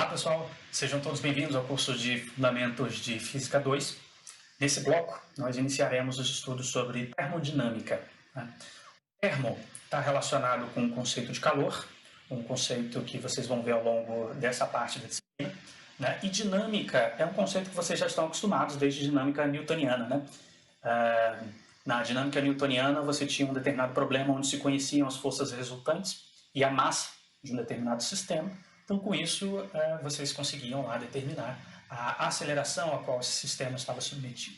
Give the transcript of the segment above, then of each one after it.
Olá pessoal, sejam todos bem-vindos ao curso de Fundamentos de Física 2. Nesse bloco, nós iniciaremos os estudos sobre termodinâmica. O termo está relacionado com o conceito de calor, um conceito que vocês vão ver ao longo dessa parte da disciplina. E dinâmica é um conceito que vocês já estão acostumados desde dinâmica newtoniana. Na dinâmica newtoniana, você tinha um determinado problema onde se conheciam as forças resultantes e a massa de um determinado sistema. Então, com isso, vocês conseguiam lá determinar a aceleração a qual esse sistema estava submetido.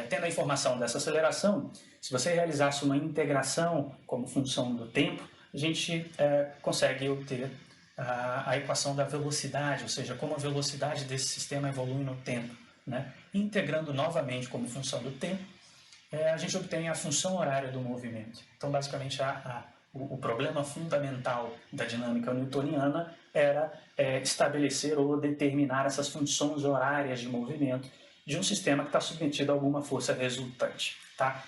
Tendo a informação dessa aceleração, se você realizasse uma integração como função do tempo, a gente consegue obter a equação da velocidade, ou seja, como a velocidade desse sistema evolui no tempo. Integrando novamente como função do tempo, a gente obtém a função horária do movimento. Então, basicamente, o problema fundamental da dinâmica newtoniana era estabelecer ou determinar essas funções horárias de movimento de um sistema que está submetido a alguma força resultante.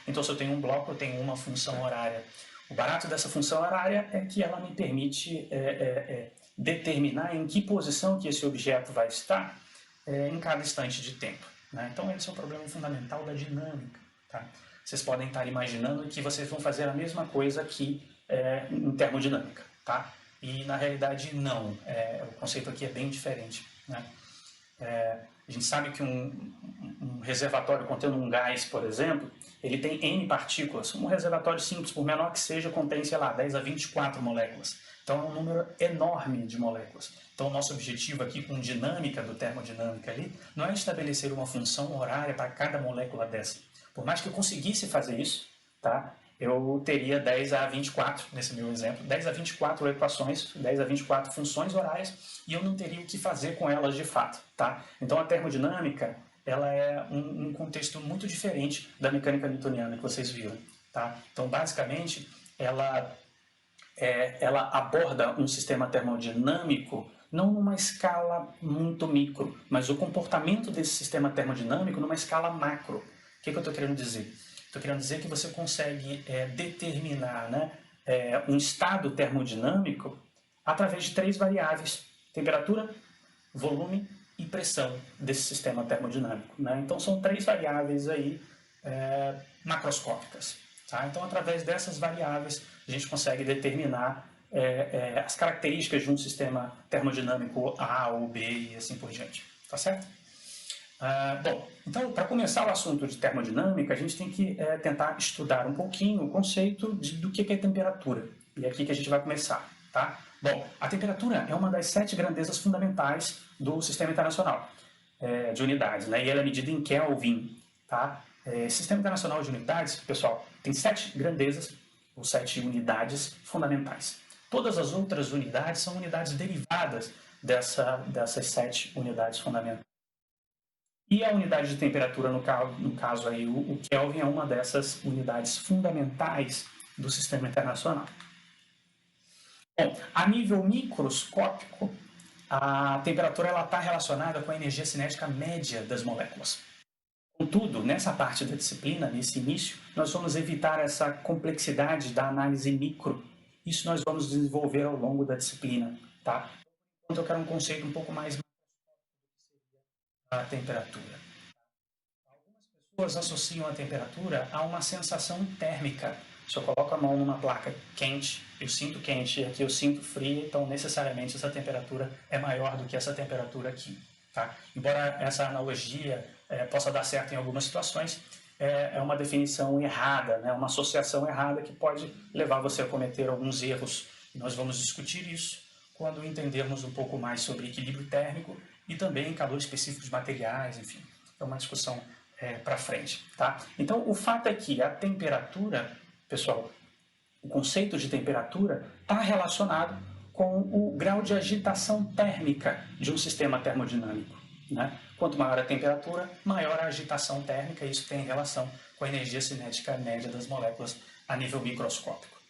Então, se eu tenho um bloco, eu tenho uma função horária. O barato dessa função horária é que ela me permite determinar em que posição que esse objeto vai estar em cada instante de tempo. Então, esse é o problema fundamental da dinâmica. Vocês podem estar imaginando que vocês vão fazer a mesma coisa aqui em termodinâmica, E na realidade não, o conceito aqui é bem diferente. A gente sabe que um reservatório contendo um gás, por exemplo, ele tem N partículas. Um reservatório simples, por menor que seja, contém, sei lá, 10 a 24 moléculas. Então é um número enorme de moléculas. Então o nosso objetivo aqui com dinâmica, do termodinâmica ali, não é estabelecer uma função horária para cada molécula dessa. Por mais que eu conseguisse fazer isso, eu teria 10 a 24, nesse meu exemplo, 10 a 24 equações, 10 a 24 funções horárias, e eu não teria o que fazer com elas de fato. Então a termodinâmica ela é um contexto muito diferente da mecânica newtoniana que vocês viram. Então, basicamente, ela aborda um sistema termodinâmico não numa escala muito micro, mas o comportamento desse sistema termodinâmico numa escala macro. O que eu estou querendo dizer? Estou querendo dizer que você consegue determinar um estado termodinâmico através de 3 variáveis: temperatura, volume e pressão desse sistema termodinâmico. Então, são 3 variáveis aí, macroscópicas. Então, através dessas variáveis, a gente consegue determinar as características de um sistema termodinâmico A ou B e assim por diante. Tá certo? Bom, então, para começar o assunto de termodinâmica, a gente tem que tentar estudar um pouquinho o conceito do que é temperatura. E é aqui que a gente vai começar. Bom, a temperatura é uma das 7 grandezas fundamentais do Sistema Internacional de Unidades, e ela é medida em Kelvin. Sistema Internacional de Unidades, pessoal, tem 7 grandezas, ou 7 unidades fundamentais. Todas as outras unidades são unidades derivadas dessas 7 unidades fundamentais. E a unidade de temperatura, no caso aí, o Kelvin, é uma dessas unidades fundamentais do Sistema Internacional. Bom, a nível microscópico, a temperatura está relacionada com a energia cinética média das moléculas. Contudo, nessa parte da disciplina, nesse início, nós vamos evitar essa complexidade da análise micro. Isso nós vamos desenvolver ao longo da disciplina. Então, eu quero um conceito um pouco mais a temperatura. Algumas pessoas associam a temperatura a uma sensação térmica. Se eu coloco a mão numa placa quente, eu sinto quente, e aqui eu sinto frio, então necessariamente essa temperatura é maior do que essa temperatura aqui. Embora essa analogia possa dar certo em algumas situações, é uma definição errada, uma associação errada que pode levar você a cometer alguns erros. E nós vamos discutir isso quando entendermos um pouco mais sobre equilíbrio térmico e também calor específico de materiais, enfim. É uma discussão para frente. Então, o fato é que a temperatura, pessoal, o conceito de temperatura está relacionado com o grau de agitação térmica de um sistema termodinâmico. Quanto maior a temperatura, maior a agitação térmica, e isso tem relação com a energia cinética média das moléculas a nível microscópico.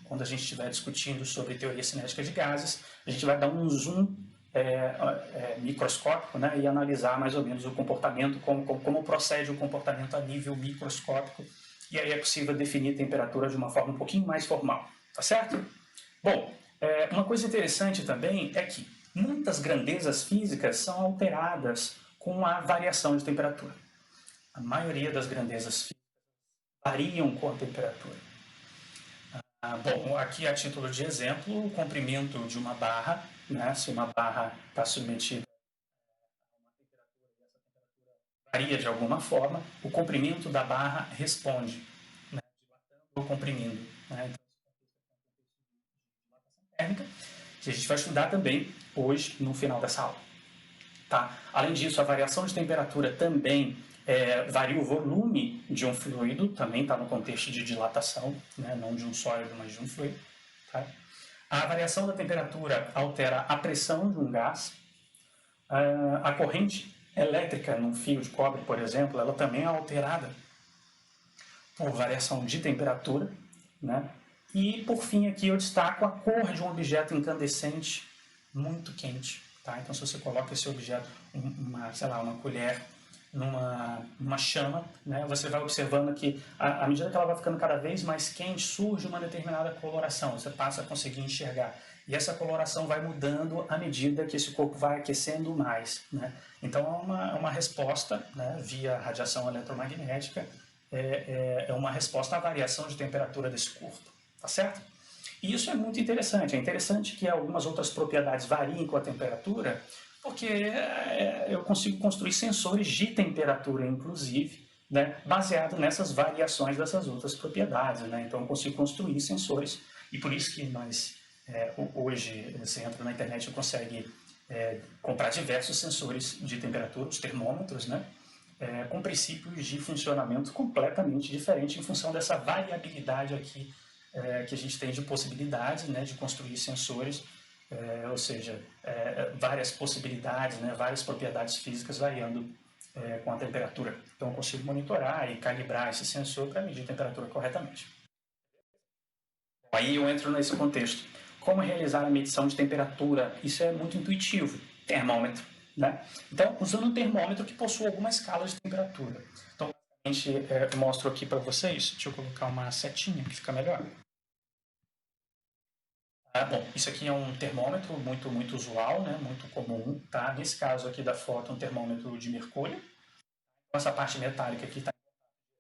Quando a gente estiver discutindo sobre teoria cinética de gases, a gente vai dar um zoom microscópico e analisar mais ou menos o comportamento, como procede o comportamento a nível microscópico, e aí é possível definir temperatura de uma forma um pouquinho mais formal. Tá certo? Bom, uma coisa interessante também é que muitas grandezas físicas são alteradas com a variação de temperatura. A maioria das grandezas físicas variam com a temperatura. Bom, aqui a título de exemplo, o comprimento de uma barra, né? Se uma barra está submetida a uma temperatura e essa temperatura varia de alguma forma, o comprimento da barra responde, né? Dilatando ou comprimindo. Né? Então, dilatação térmica, que a gente vai estudar também hoje no final dessa aula. Tá? Além disso, a variação de temperatura também varia o volume de um fluido, também está no contexto de dilatação, né? Não de um sólido, mas de um fluido. Tá? A variação da temperatura altera a pressão de um gás. A corrente elétrica num fio de cobre, por exemplo, ela também é alterada por variação de temperatura. Né? E, por fim, aqui eu destaco a cor de um objeto incandescente muito quente. Tá? Então, se você coloca esse objeto, uma colher, numa chama, né, você vai observando que, à medida que ela vai ficando cada vez mais quente, surge uma determinada coloração, você passa a conseguir enxergar. E essa coloração vai mudando à medida que esse corpo vai aquecendo mais. Né? Então, é uma resposta, né, via radiação eletromagnética, é uma resposta à variação de temperatura desse corpo. Tá certo? E isso é muito interessante. É interessante que algumas outras propriedades variem com a temperatura, porque eu consigo construir sensores de temperatura, inclusive, né, baseado nessas variações dessas outras propriedades. Né? Então, eu consigo construir sensores, e por isso que nós, hoje, você entra na internet e consegue comprar diversos sensores de temperatura, os termômetros, né? Com princípios de funcionamento completamente diferentes em função dessa variabilidade aqui que a gente tem de possibilidades, né, de construir sensores, ou seja, várias possibilidades, né, várias propriedades físicas variando com a temperatura. Então, eu consigo monitorar e calibrar esse sensor para medir a temperatura corretamente. Aí eu entro nesse contexto. Como realizar a medição de temperatura? Isso é muito intuitivo. Termômetro. Né? Então, usando um termômetro que possui alguma escala de temperatura. Então, eu mostro aqui para vocês. Deixa eu colocar uma setinha que fica melhor. Bom, isso aqui é um termômetro muito usual, né? Muito comum. Tá? Nesse caso aqui da foto, um termômetro de mercúrio. Então, essa parte metálica aqui está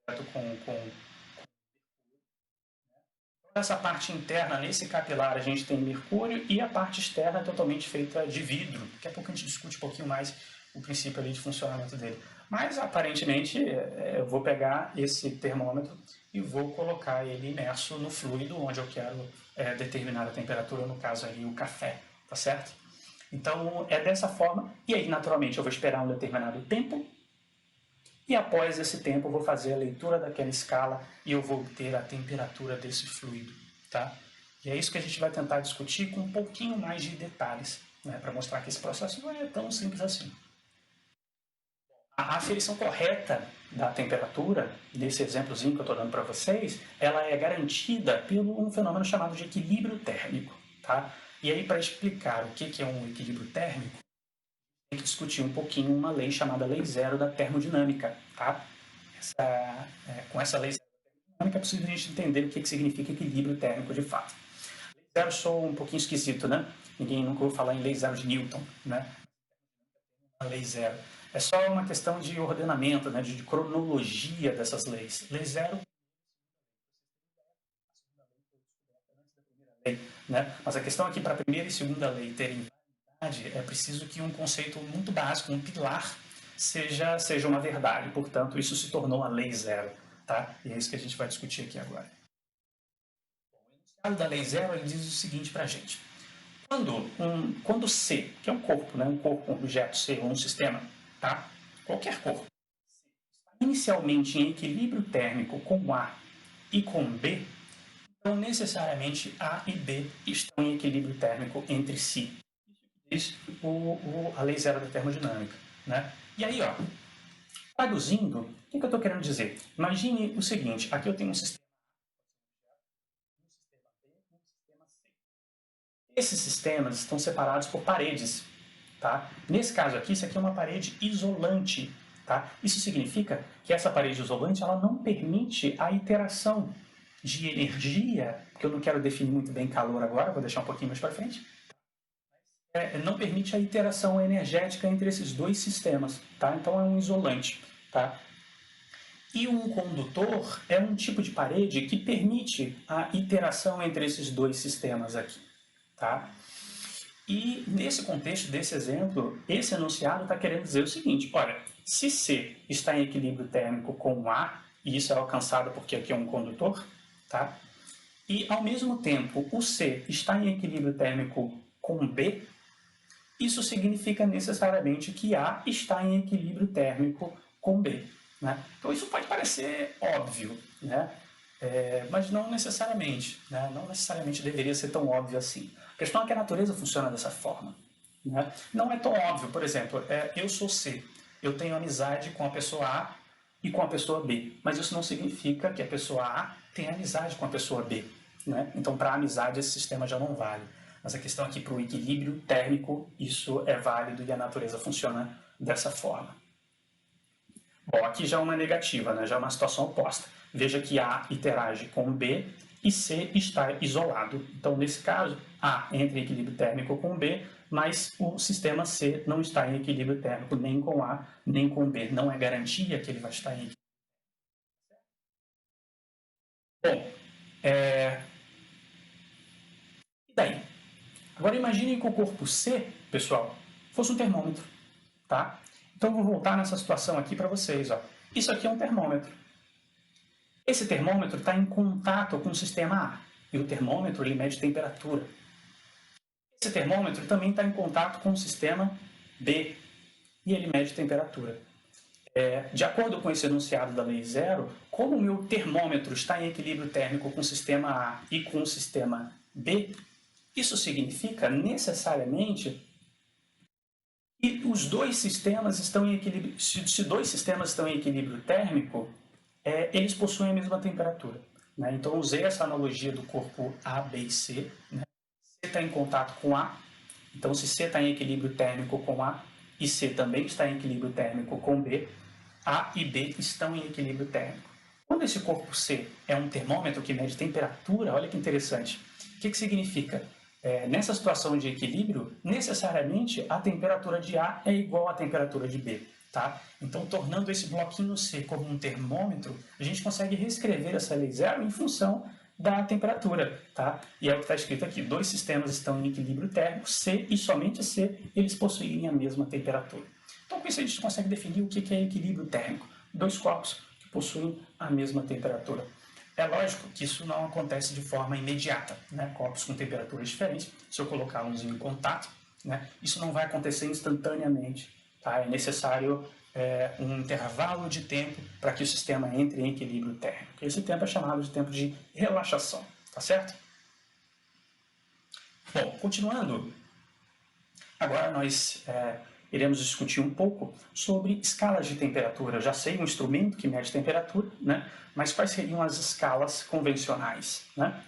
direto com essa parte interna, nesse capilar, a gente tem mercúrio e a parte externa é totalmente feita de vidro. Daqui a pouco a gente discute um pouquinho mais o princípio ali de funcionamento dele. Mas, aparentemente, eu vou pegar esse termômetro e vou colocar ele imerso no fluido onde eu quero determinar a temperatura, no caso ali o café, tá certo? Então, é dessa forma. E aí, naturalmente, eu vou esperar um determinado tempo. E após esse tempo eu vou fazer a leitura daquela escala e eu vou obter a temperatura desse fluido. Tá? E é isso que a gente vai tentar discutir com um pouquinho mais de detalhes, né, para mostrar que esse processo não é tão simples assim. A aferição correta da temperatura, nesse exemplozinho que eu estou dando para vocês, ela é garantida por um fenômeno chamado de equilíbrio térmico. Tá? E aí, para explicar o que é um equilíbrio térmico, tem que discutir um pouquinho uma lei chamada Lei Zero da Termodinâmica. Tá? Com essa Lei Zero da Termodinâmica é possível a gente entender o que significa equilíbrio térmico de fato. Lei Zero sou um pouquinho esquisito, né? Ninguém nunca ouviu falar em Lei Zero de Newton, né? A Lei Zero. É só uma questão de ordenamento, né? de cronologia dessas leis. Lei Zero, né? Mas a questão aqui para a primeira e segunda lei terem validade é preciso que um conceito muito básico, um pilar, seja uma verdade. Portanto, isso se tornou a Lei Zero. Tá? E é isso que a gente vai discutir aqui agora. Bom, o enunciado da Lei Zero ele diz o seguinte para a gente. Quando C, que é um corpo, né? Um corpo, um objeto C ou um sistema, tá? Qualquer corpo, está inicialmente em equilíbrio térmico com A e com B, então necessariamente A e B estão em equilíbrio térmico entre si. Isso diz a Lei Zero da Termodinâmica. Né? E aí, ó, traduzindo, o que eu estou querendo dizer? Imagine o seguinte, aqui eu tenho um sistema A, um sistema B e um sistema C. Esses sistemas estão separados por paredes. Tá? Nesse caso aqui, isso aqui é uma parede isolante. Tá? Isso significa que essa parede isolante ela não permite a interação de energia, porque eu não quero definir muito bem calor agora, vou deixar um pouquinho mais para frente. não permite a interação energética entre esses dois sistemas, tá? Então é um isolante, tá? E um condutor é um tipo de parede que permite a interação entre esses dois sistemas aqui, tá? E nesse contexto desse exemplo, esse enunciado está querendo dizer o seguinte: olha, se C está em equilíbrio térmico com A, e isso é alcançado porque aqui é um condutor, tá? E ao mesmo tempo o C está em equilíbrio térmico com B, isso significa necessariamente que A está em equilíbrio térmico com B, né? Então isso pode parecer óbvio, né? Mas não necessariamente, né? Não necessariamente deveria ser tão óbvio assim. A questão é que a natureza funciona dessa forma, né? Não é tão óbvio, por exemplo, eu sou C, eu tenho amizade com a pessoa A e com a pessoa B, mas isso não significa que a pessoa A tenha amizade com a pessoa B, né? Então, para a amizade, esse sistema já não vale. Mas a questão aqui para o equilíbrio térmico, isso é válido e a natureza funciona dessa forma. Bom, aqui já é uma negativa, né? Já é uma situação oposta. Veja que A interage com B e C está isolado. Então, nesse caso, A entra em equilíbrio térmico com B, mas o sistema C não está em equilíbrio térmico nem com A, nem com B. Não é garantia que ele vai estar em equilíbrio. Bom, e daí? Agora imaginem que o corpo C, pessoal, fosse um termômetro, tá? Então, eu vou voltar nessa situação aqui para vocês, ó. Isso aqui é um termômetro. Esse termômetro está em contato com o sistema A, e o termômetro ele mede temperatura. Esse termômetro também está em contato com o sistema B, e ele mede temperatura. De acordo com esse enunciado da lei zero, como o meu termômetro está em equilíbrio térmico com o sistema A e com o sistema B, isso significa necessariamente que os dois sistemas estão em equilíbrio. Se dois sistemas estão em equilíbrio térmico, eles possuem a mesma temperatura, né? Então, usei essa analogia do corpo A, B e C, né? C está em contato com A, então se C está em equilíbrio térmico com A e C também está em equilíbrio térmico com B, A e B estão em equilíbrio térmico. Quando esse corpo C é um termômetro que mede temperatura, olha que interessante. O que significa? Nessa situação de equilíbrio, necessariamente a temperatura de A é igual à temperatura de B. Tá? Então, tornando esse bloquinho C como um termômetro, a gente consegue reescrever essa lei zero em função da temperatura. Tá? E é o que está escrito aqui: dois sistemas estão em equilíbrio térmico, C e somente C, eles possuem a mesma temperatura. Então, com isso a gente consegue definir o que é equilíbrio térmico. Dois corpos que possuem a mesma temperatura. É lógico que isso não acontece de forma imediata, né? Corpos com temperaturas diferentes, se eu colocá-los em contato, né? Isso não vai acontecer instantaneamente. Tá? É necessário um intervalo de tempo para que o sistema entre em equilíbrio térmico. Esse tempo é chamado de tempo de relaxação, tá certo? Bom, continuando, agora nós iremos discutir um pouco sobre escalas de temperatura. Eu já sei um instrumento que mede temperatura, né? Mas quais seriam as escalas convencionais, né?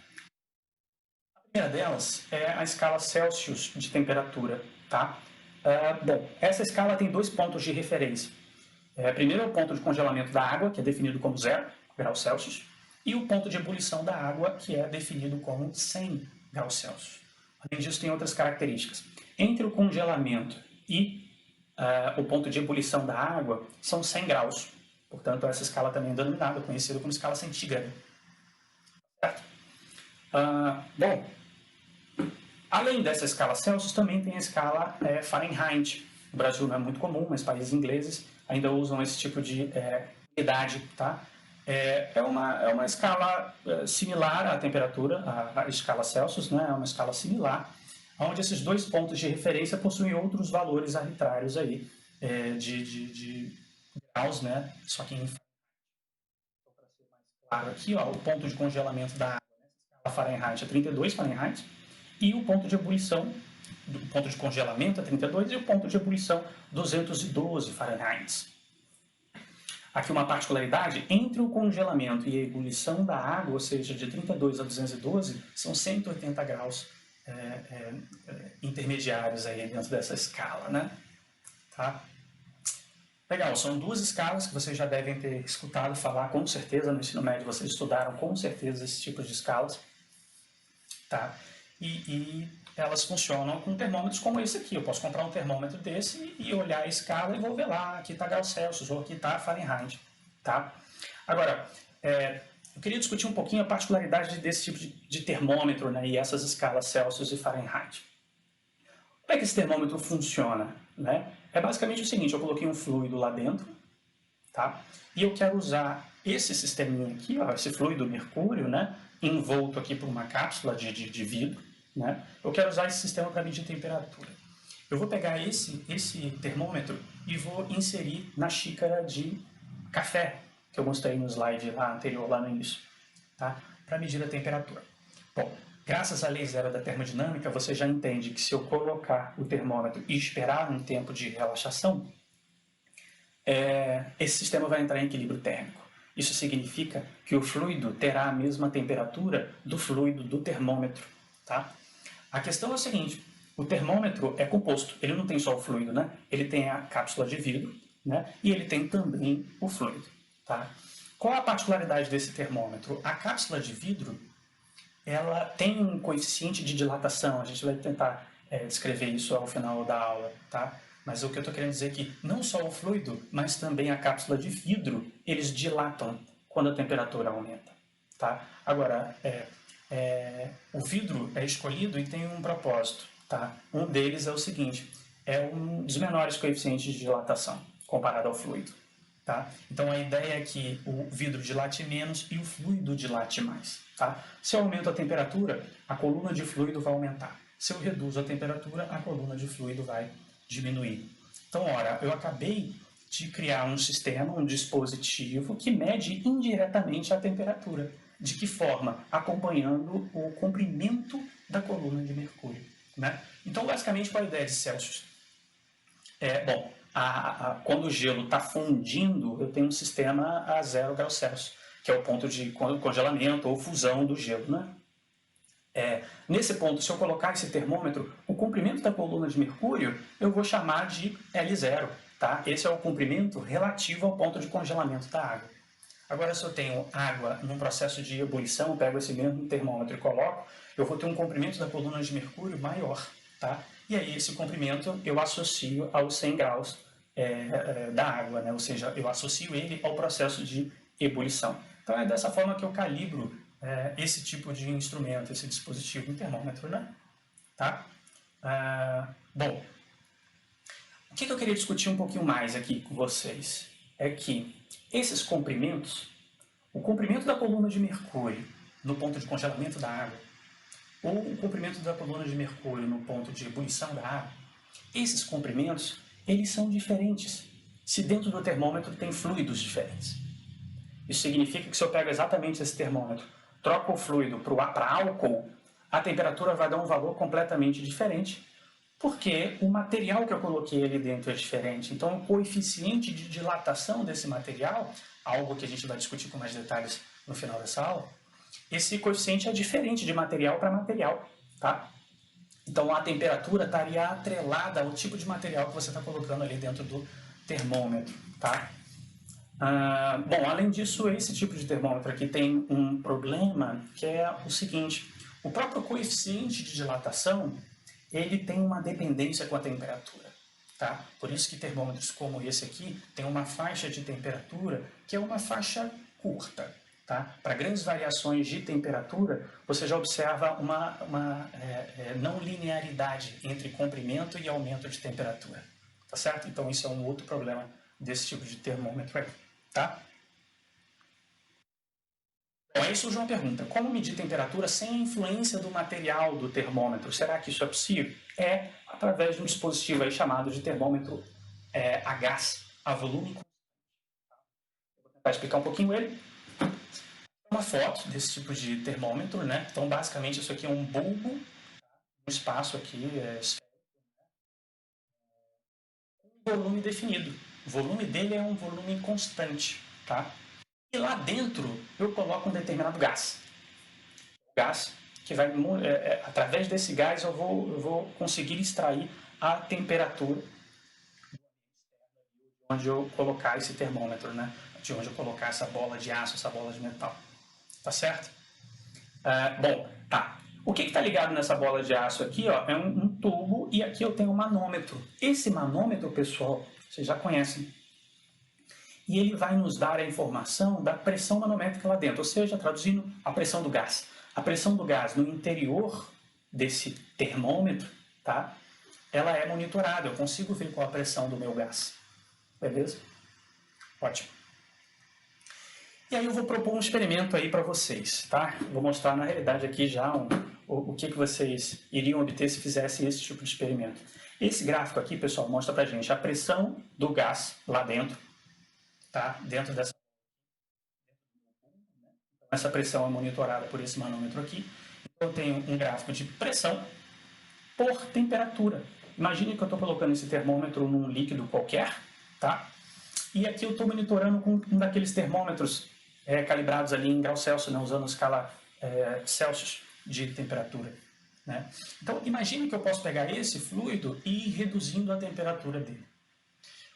A primeira delas é a escala Celsius de temperatura, tá? Bom, essa escala tem dois pontos de referência. Primeiro é o ponto de congelamento da água, que é definido como 0 graus Celsius, e o ponto de ebulição da água, que é definido como 100 graus Celsius. Além disso, tem outras características. Entre o congelamento e o ponto de ebulição da água são 100 graus. Portanto, essa escala também é denominada, conhecida como escala centígrada. Certo? Bom, além dessa escala Celsius, também tem a escala Fahrenheit. No Brasil não é muito comum, mas países ingleses ainda usam esse tipo de unidade. Tá? É uma escala similar à temperatura, à escala Celsius, né? É uma escala similar, onde esses dois pontos de referência possuem outros valores arbitrários aí, de graus, né? Só que, para ser mais claro aqui, ó, o ponto de congelamento da água nessa escala Fahrenheit é 32 Fahrenheit, e o ponto de ebulição, o ponto de congelamento é 32 e o ponto de ebulição 212 Fahrenheit. Aqui uma particularidade: entre o congelamento e a ebulição da água, ou seja, de 32 a 212, são 180 graus intermediários aí dentro dessa escala, né? Tá? Legal, são duas escalas que vocês já devem ter escutado falar, com certeza, no ensino médio vocês estudaram com certeza esse tipo de escalas. Tá? E elas funcionam com termômetros como esse aqui. Eu posso comprar um termômetro desse e olhar a escala e vou ver lá, aqui está graus Celsius ou aqui está Fahrenheit. Tá? Agora, eu queria discutir um pouquinho a particularidade desse tipo de termômetro, né, e essas escalas Celsius e Fahrenheit. Como é que esse termômetro funciona? Né? É basicamente o seguinte, eu coloquei um fluido lá dentro, tá? E eu quero usar esse sisteminha aqui, ó, esse fluido mercúrio, né, envolto aqui por uma cápsula de vidro, né? Eu quero usar esse sistema para medir temperatura. Eu vou pegar esse termômetro e vou inserir na xícara de café, que eu mostrei no slide lá anterior, lá no início, tá? Para medir a temperatura. Bom, graças à lei zero da termodinâmica, você já entende que se eu colocar o termômetro e esperar um tempo de relaxação, esse sistema vai entrar em equilíbrio térmico. Isso significa que o fluido terá a mesma temperatura do fluido do termômetro, tá? A questão é o seguinte, o termômetro é composto, ele não tem só o fluido, né? Ele tem a cápsula de vidro, né? E ele tem também o fluido, tá? Qual a particularidade desse termômetro? A cápsula de vidro, ela tem um coeficiente de dilatação, a gente vai tentar descrever isso ao final da aula, tá? Mas o que eu estou querendo dizer é que não só o fluido, mas também a cápsula de vidro, eles dilatam quando a temperatura aumenta, tá? Agora, o vidro é escolhido e tem um propósito, tá? Um deles é o seguinte, é um dos menores coeficientes de dilatação comparado ao fluido, tá? Então a ideia é que o vidro dilate menos e o fluido dilate mais, tá? Se eu aumento a temperatura, a coluna de fluido vai aumentar. Se eu reduzo a temperatura, a coluna de fluido vai diminuir. Então, ora, eu acabei de criar um sistema, um dispositivo que mede indiretamente a temperatura. De que forma? Acompanhando o comprimento da coluna de mercúrio, né? Então, basicamente, qual a ideia de Celsius? Quando o gelo está fundindo, eu tenho um sistema a 0 graus Celsius, que é o ponto de congelamento ou fusão do gelo, né? Nesse ponto, se eu colocar esse termômetro, o comprimento da coluna de mercúrio eu vou chamar de L0, tá? Esse é o comprimento relativo ao ponto de congelamento da água. Agora, se eu tenho água num processo de ebulição, eu pego esse mesmo termômetro e coloco, eu vou ter um comprimento da coluna de mercúrio maior, tá? E aí, esse comprimento eu associo aos 100 graus da água, né? Ou seja, eu associo ele ao processo de ebulição. Então, é dessa forma que eu calibro esse tipo de instrumento, esse dispositivo, um termômetro, né? Tá? Bom, o que eu queria discutir um pouquinho mais aqui com vocês é que esses comprimentos, o comprimento da coluna de mercúrio no ponto de congelamento da água, ou o comprimento da coluna de mercúrio no ponto de ebulição da água, esses comprimentos, eles são diferentes se dentro do termômetro tem fluidos diferentes. Isso significa que se eu pego exatamente esse termômetro, troco o fluido para álcool, a temperatura vai dar um valor completamente diferente, porque o material que eu coloquei ali dentro é diferente. Então, o coeficiente de dilatação desse material, algo que a gente vai discutir com mais detalhes no final dessa aula, esse coeficiente é diferente de material para material, tá? Então, a temperatura estaria atrelada ao tipo de material que você está colocando ali dentro do termômetro, tá? Bom, além disso, esse tipo de termômetro aqui tem um problema, que é o seguinte, o próprio coeficiente de dilatação, ele tem uma dependência com a temperatura, tá? Por isso que termômetros como esse aqui tem uma faixa de temperatura que é uma faixa curta, tá? Para grandes variações de temperatura, você já observa uma não linearidade entre comprimento e aumento de temperatura, tá certo? Então, isso é um outro problema desse tipo de termômetro aí. Tá? Bom, aí surge uma pergunta. Como medir temperatura sem a influência do material do termômetro? Será que isso é possível? Através de um dispositivo aí chamado de termômetro a gás, a volume. Vou tentar explicar um pouquinho ele. Uma foto desse tipo de termômetro, né? Então, basicamente, isso aqui é um bulbo, um espaço aqui, um volume definido. O volume dele é um volume constante, tá? E lá dentro eu coloco um determinado gás. O gás que vai, através desse gás eu vou conseguir extrair a temperatura de onde eu colocar esse termômetro, né? De onde eu colocar essa bola de aço, essa bola de metal. Tá certo? Bom, tá. O que está ligado nessa bola de aço aqui, ó, é um tubo e aqui eu tenho um manômetro. Esse manômetro, pessoal, vocês já conhecem. E ele vai nos dar a informação da pressão manométrica lá dentro, ou seja, traduzindo, a pressão do gás. A pressão do gás no interior desse termômetro, tá? Ela é monitorada, eu consigo ver qual a pressão do meu gás. Beleza? Ótimo. E aí eu vou propor um experimento aí para vocês, tá? Vou mostrar na realidade aqui já o que vocês iriam obter se fizessem esse tipo de experimento. Esse gráfico aqui, pessoal, mostra pra gente a pressão do gás lá dentro, tá? Dentro dessa... Essa pressão é monitorada por esse manômetro aqui. Então eu tenho um gráfico de pressão por temperatura. Imagine que eu estou colocando esse termômetro num líquido qualquer, tá? E aqui eu estou monitorando com um daqueles termômetros calibrados ali em grau Celsius, né? Usando a escala Celsius de temperatura, né? Então imagine que eu posso pegar esse fluido e ir reduzindo a temperatura dele.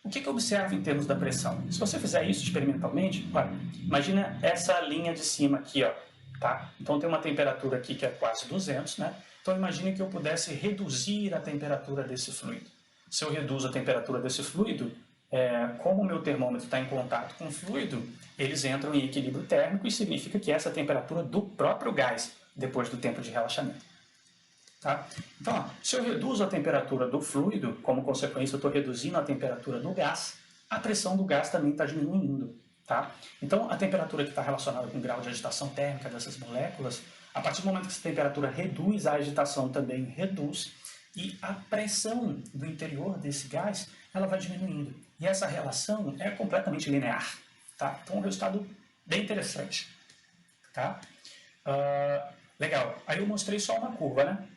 O que eu observo em termos da pressão? Se você fizer isso experimentalmente, olha, imagina essa linha de cima aqui, ó, tá? Então tem uma temperatura aqui que é quase 200, né? Então imagine que eu pudesse reduzir a temperatura desse fluido. Se eu reduzo a temperatura desse fluido, como o meu termômetro está em contato com o fluido, eles entram em equilíbrio térmico e significa que essa é a temperatura do próprio gás depois do tempo de relaxamento. Tá? Então, ó, se eu reduzo a temperatura do fluido, como consequência eu estou reduzindo a temperatura do gás, a pressão do gás também está diminuindo. Tá? Então, a temperatura que está relacionada com o grau de agitação térmica dessas moléculas, a partir do momento que essa temperatura reduz, a agitação também reduz e a pressão do interior desse gás ela vai diminuindo. E essa relação é completamente linear. Tá? Então, um resultado bem interessante. Tá? Legal. Aí eu mostrei só uma curva, né?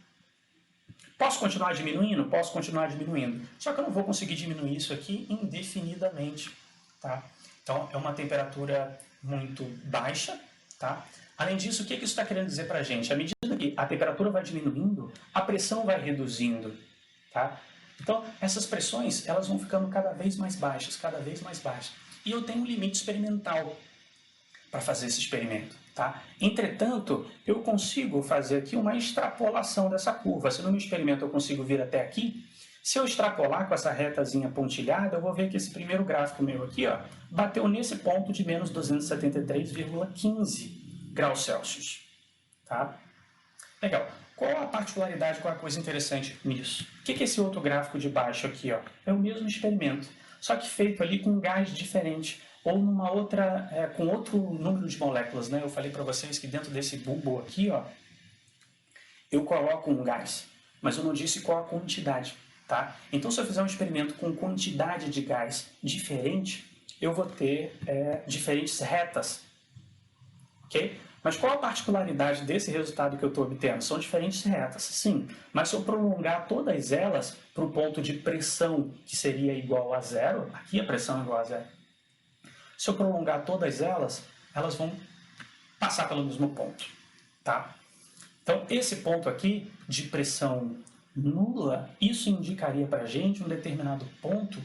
Posso continuar diminuindo? Posso continuar diminuindo. Só que eu não vou conseguir diminuir isso aqui indefinidamente. Tá? Então, é uma temperatura muito baixa. Tá? Além disso, o que isso está querendo dizer para a gente? À medida que a temperatura vai diminuindo, a pressão vai reduzindo. Tá? Então, essas pressões elas vão ficando cada vez mais baixas, cada vez mais baixas. E eu tenho um limite experimental para fazer esse experimento. Tá? Entretanto, eu consigo fazer aqui uma extrapolação dessa curva. Se no meu experimento eu consigo vir até aqui, se eu extrapolar com essa retazinha pontilhada, eu vou ver que esse primeiro gráfico meu aqui, ó, bateu nesse ponto de menos 273,15 graus Celsius. Tá? Legal. Qual a particularidade, qual a coisa interessante nisso? O que é esse outro gráfico de baixo aqui? Ó? É o mesmo experimento, só que feito ali com um gás diferente, ou numa outra, com outro número de moléculas, né? Eu falei para vocês que dentro desse bulbo aqui, ó, eu coloco um gás, mas eu não disse qual a quantidade, tá? Então, se eu fizer um experimento com quantidade de gás diferente, eu vou ter diferentes retas, ok? Mas qual a particularidade desse resultado que eu estou obtendo? São diferentes retas, sim, mas se eu prolongar todas elas para o ponto de pressão que seria igual a zero, aqui a pressão é igual a zero, se eu prolongar todas elas, elas vão passar pelo mesmo ponto. Tá? Então, esse ponto aqui de pressão nula, isso indicaria para a gente um determinado ponto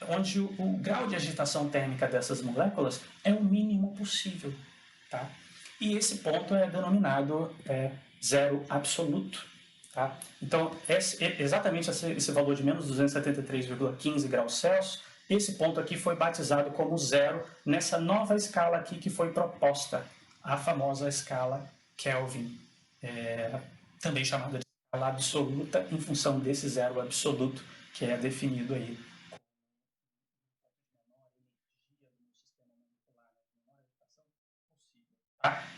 onde o grau de agitação térmica dessas moléculas é o mínimo possível. Tá? E esse ponto é denominado zero absoluto. Tá? Então, exatamente esse valor de menos 273,15 graus Celsius, esse ponto aqui foi batizado como zero nessa nova escala aqui que foi proposta, a famosa escala Kelvin, também chamada de escala absoluta, em função desse zero absoluto que é definido aí.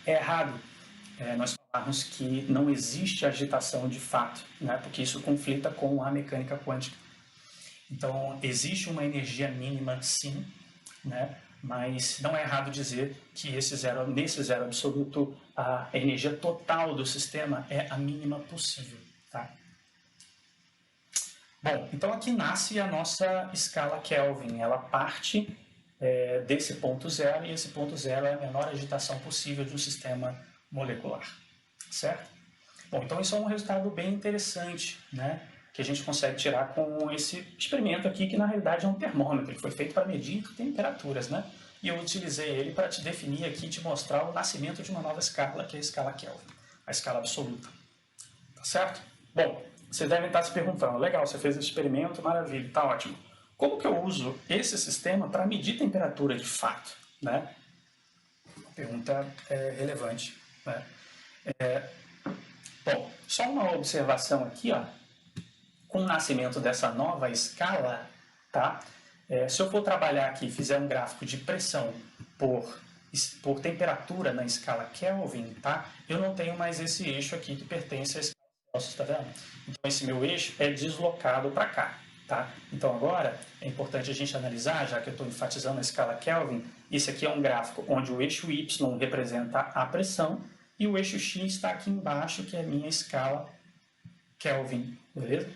É errado nós falarmos que não existe agitação de fato, né? Porque isso conflita com a mecânica quântica. Então, existe uma energia mínima, sim, né? Mas não é errado dizer que nesse zero absoluto, a energia total do sistema é a mínima possível. Tá? Bom, então aqui nasce a nossa escala Kelvin. Ela parte desse ponto zero, e esse ponto zero é a menor agitação possível de um sistema molecular. Certo? Bom, então isso é um resultado bem interessante, né? Que a gente consegue tirar com esse experimento aqui, que na realidade é um termômetro, ele foi feito para medir temperaturas, né? E eu utilizei ele para te definir aqui, te mostrar o nascimento de uma nova escala, que é a escala Kelvin, a escala absoluta. tá certo? Bom, vocês devem estar se perguntando, legal, você fez esse experimento, maravilha, tá ótimo. Como que eu uso esse sistema para medir temperatura de fato, né? Pergunta relevante, né? Bom, só uma observação aqui, ó. Com o nascimento dessa nova escala, tá? Se eu for trabalhar aqui e fizer um gráfico de pressão por temperatura na escala Kelvin, tá? Eu não tenho mais esse eixo aqui que pertence à escala Celsius, tá vendo? Então esse meu eixo é deslocado para cá, tá? Então agora é importante a gente analisar, já que eu estou enfatizando a escala Kelvin, esse aqui é um gráfico onde o eixo Y representa a pressão e o eixo X está aqui embaixo, que é a minha escala Kelvin, beleza?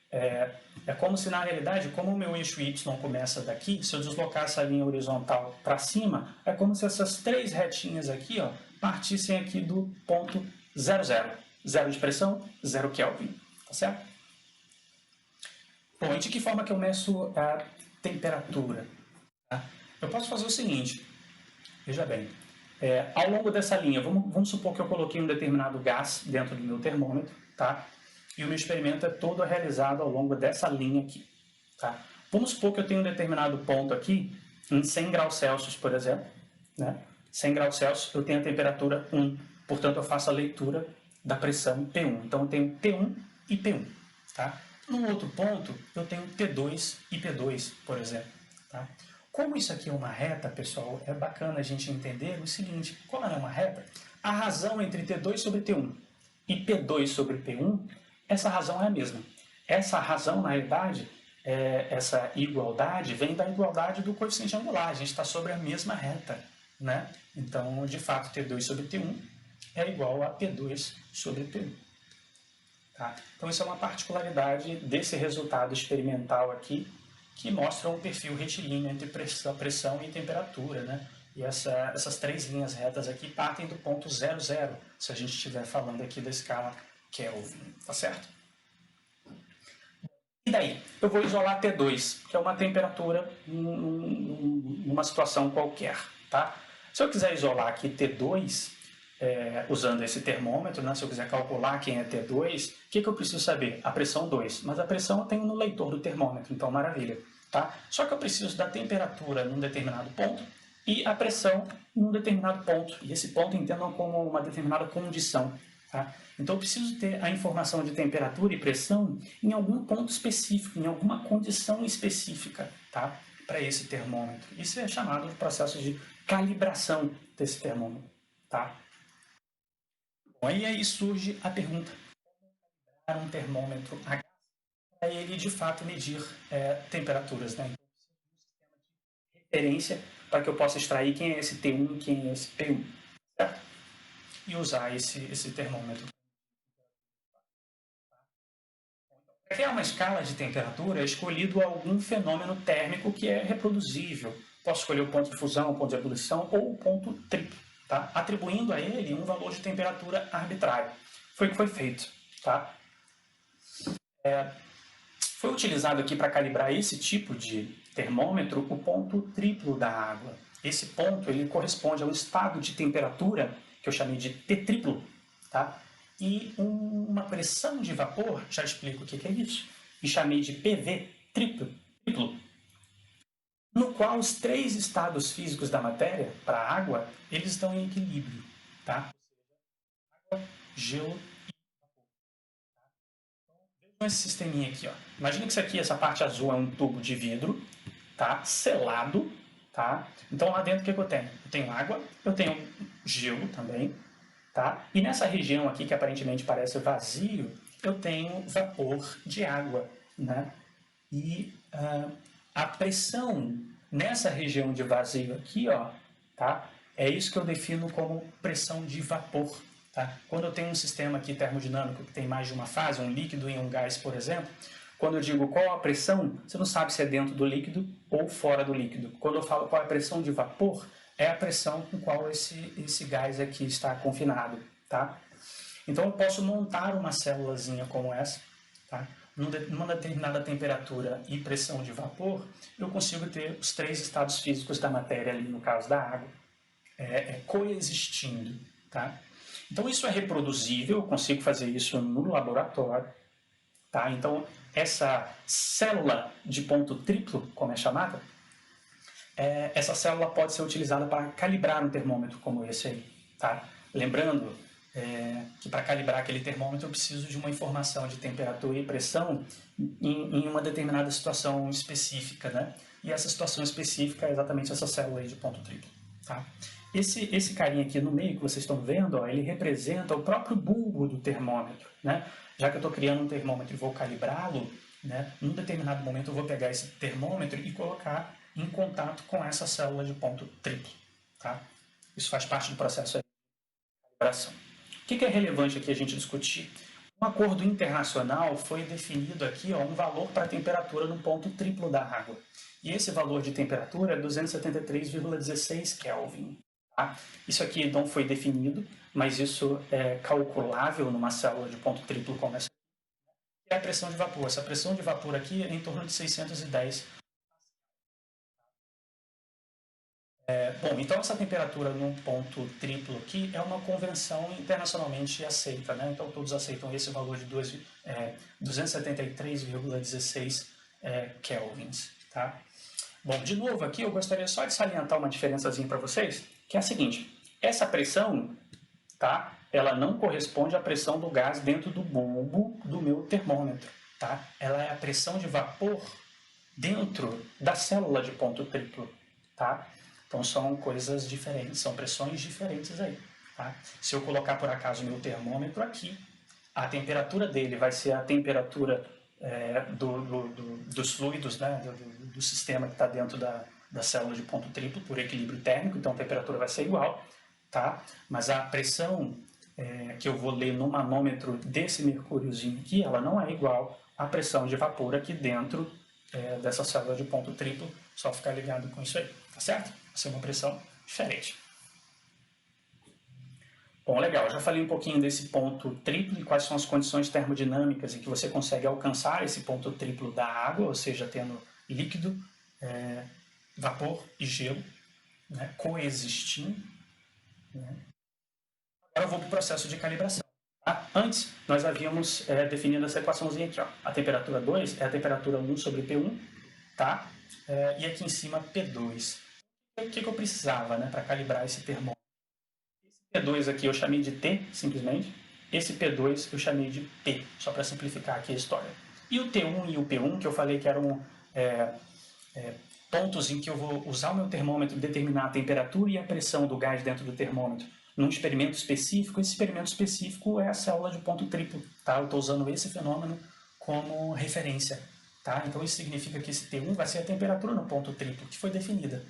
É como se, na realidade, como o meu eixo Y começa daqui, se eu deslocar essa linha horizontal para cima, é como se essas três retinhas aqui, ó, partissem aqui do ponto 0, 0. Zero de pressão, 0 Kelvin, tá certo? Bom, e de que forma que eu meço a temperatura? Tá? Eu posso fazer o seguinte, veja bem, ao longo dessa linha, vamos supor que eu coloquei um determinado gás dentro do meu termômetro, tá? E o meu experimento é todo realizado ao longo dessa linha aqui, tá? Vamos supor que eu tenho um determinado ponto aqui, em 100 graus Celsius, por exemplo, né? 100 graus Celsius, eu tenho a temperatura 1, portanto eu faço a leitura da pressão P1. Então eu tenho P1 e P1, tá? Num outro ponto, eu tenho T2 e P2, por exemplo, tá? Como isso aqui é uma reta, pessoal, é bacana a gente entender o seguinte, como ela é uma reta, a razão entre T2 sobre T1 e P2 sobre P1, essa razão é a mesma. Essa razão, na realidade, essa igualdade vem da igualdade do coeficiente angular. A gente está sobre a mesma reta, né? Então, de fato, T2 sobre T1 é igual a P2 sobre P1. Tá? Então, isso é uma particularidade desse resultado experimental aqui, que mostra um perfil retilíneo entre pressão e temperatura, né? E essas três linhas retas aqui partem do ponto 0, 0, se a gente estiver falando aqui da escala Kelvin, tá certo? E daí? Eu vou isolar T2, que é uma temperatura numa situação qualquer, tá? Se eu quiser isolar aqui T2, usando esse termômetro, né? Se eu quiser calcular quem é T2, o que eu preciso saber? A pressão 2. Mas a pressão eu tenho no leitor do termômetro, então maravilha. Tá? Só que eu preciso da temperatura num determinado ponto e a pressão num determinado ponto. E esse ponto entendam como uma determinada condição. Tá? Então eu preciso ter a informação de temperatura e pressão em algum ponto específico, em alguma condição específica, tá? Para esse termômetro. Isso é chamado de processo de calibração desse termômetro. Tá? Bom, e aí surge a pergunta: como calibrar um termômetro a gás para ele de fato medir temperaturas, né? Então, eu preciso de um sistema de referência para que eu possa extrair quem é esse T1 e quem é esse P1, certo? E usar esse termômetro. Para criar uma escala de temperatura, é escolhido algum fenômeno térmico que é reproduzível. Posso escolher o ponto de fusão, o ponto de ebulição ou o ponto triplo, tá? Atribuindo a ele um valor de temperatura arbitrário. Foi o que foi feito. Tá? Foi utilizado aqui para calibrar esse tipo de termômetro o ponto triplo da água. Esse ponto ele corresponde a um estado de temperatura que eu chamei de T triplo, tá? E uma pressão de vapor, já explico o que é isso, e chamei de PV triplo, no qual os três estados físicos da matéria, para a água, eles estão em equilíbrio, tá? Água, gelo e vapor. Tá? Então, vejam esse sisteminha aqui, ó. Imagina que isso aqui, essa parte azul é um tubo de vidro, tá? Selado, tá? Então lá dentro o que eu tenho? Eu tenho água, eu tenho gelo também, tá? E nessa região aqui que aparentemente parece vazio, eu tenho vapor de água, né? E a pressão nessa região de vazio aqui, ó, tá? É isso que eu defino como pressão de vapor, tá? Quando eu tenho um sistema aqui termodinâmico que tem mais de uma fase, um líquido e um gás, por exemplo, quando eu digo qual a pressão, você não sabe se é dentro do líquido ou fora do líquido. Quando eu falo qual é a pressão de vapor, é a pressão com qual esse gás aqui está confinado, tá? Então eu posso montar uma célulazinha como essa, tá? Numa determinada temperatura e pressão de vapor, eu consigo ter os três estados físicos da matéria ali, no caso da água, coexistindo, tá? Então isso é reproduzível, eu consigo fazer isso no laboratório. Tá? Então essa célula de ponto triplo, como é chamada, essa célula pode ser utilizada para calibrar um termômetro como esse aí. Tá? Lembrando que para calibrar aquele termômetro eu preciso de uma informação de temperatura e pressão em uma determinada situação específica, né? E essa situação específica é exatamente essa célula aí de ponto triplo. Tá? Esse carinha aqui no meio que vocês estão vendo, ó, ele representa o próprio bulbo do termômetro, né? Já que eu estou criando um termômetro e vou calibrá-lo, né? Num determinado momento eu vou pegar esse termômetro e colocar em contato com essa célula de ponto triplo. Tá? Isso faz parte do processo de calibração. O que é relevante aqui a gente discutir? Um acordo internacional foi definido aqui um valor para a temperatura no ponto triplo da água. E esse valor de temperatura é 273,16 Kelvin. Tá? Isso aqui não foi definido, mas isso é calculável numa célula de ponto triplo como essa. E a pressão de vapor. Essa pressão de vapor aqui é em torno de 610. Bom, então essa temperatura num ponto triplo aqui é uma convenção internacionalmente aceita, né? Então todos aceitam esse valor de 273,16 kelvins, tá? Bom, de novo aqui eu gostaria só de salientar uma diferençazinha para vocês, que é a seguinte: essa pressão, tá? Ela não corresponde à pressão do gás dentro do bulbo do meu termômetro, tá? Ela é a pressão de vapor dentro da célula de ponto triplo, tá? Então são coisas diferentes, são pressões diferentes aí. Tá? Se eu colocar por acaso o meu termômetro aqui, a temperatura dele vai ser a temperatura dos fluidos, né? do sistema que está dentro da célula de ponto triplo, por equilíbrio térmico, então a temperatura vai ser igual. Tá? Mas a pressão que eu vou ler no manômetro desse mercúriozinho aqui, ela não é igual à pressão de vapor aqui dentro dessa célula de ponto triplo, só ficar ligado com isso aí, tá certo? Vai ser uma pressão diferente. Bom, legal, já falei um pouquinho desse ponto triplo e quais são as condições termodinâmicas em que você consegue alcançar esse ponto triplo da água, ou seja, tendo líquido, vapor e gelo, né, coexistindo. Né? Agora eu vou para o processo de calibração. Tá? Antes, nós havíamos definido essa equaçãozinha aqui. Ó. A temperatura 2 é a temperatura 1 sobre P1, tá? E aqui em cima P2. O que eu precisava, né, para calibrar esse termômetro? Esse P2 aqui eu chamei de T, simplesmente. Esse P2 eu chamei de P, só para simplificar aqui a história. E o T1 e o P1, que eu falei que eram pontos em que eu vou usar o meu termômetro e determinar a temperatura e a pressão do gás dentro do termômetro num experimento específico. Esse experimento específico é a célula de ponto triplo. Tá? Eu estou usando esse fenômeno como referência. Tá? Então isso significa que esse T1 vai ser a temperatura no ponto triplo, que foi definida.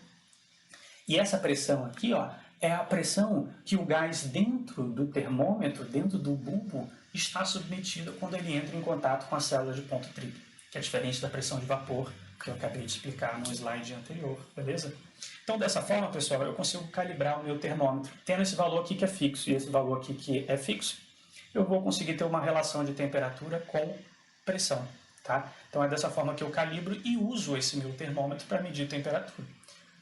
E essa pressão aqui, ó, é a pressão que o gás dentro do termômetro, dentro do bulbo, está submetido quando ele entra em contato com a célula de ponto triplo, que é diferente da pressão de vapor que eu acabei de explicar no slide anterior, beleza? Então, dessa forma, pessoal, eu consigo calibrar o meu termômetro. Tendo esse valor aqui que é fixo e esse valor aqui que é fixo, eu vou conseguir ter uma relação de temperatura com pressão, tá? Então, é dessa forma que eu calibro e uso esse meu termômetro para medir temperatura.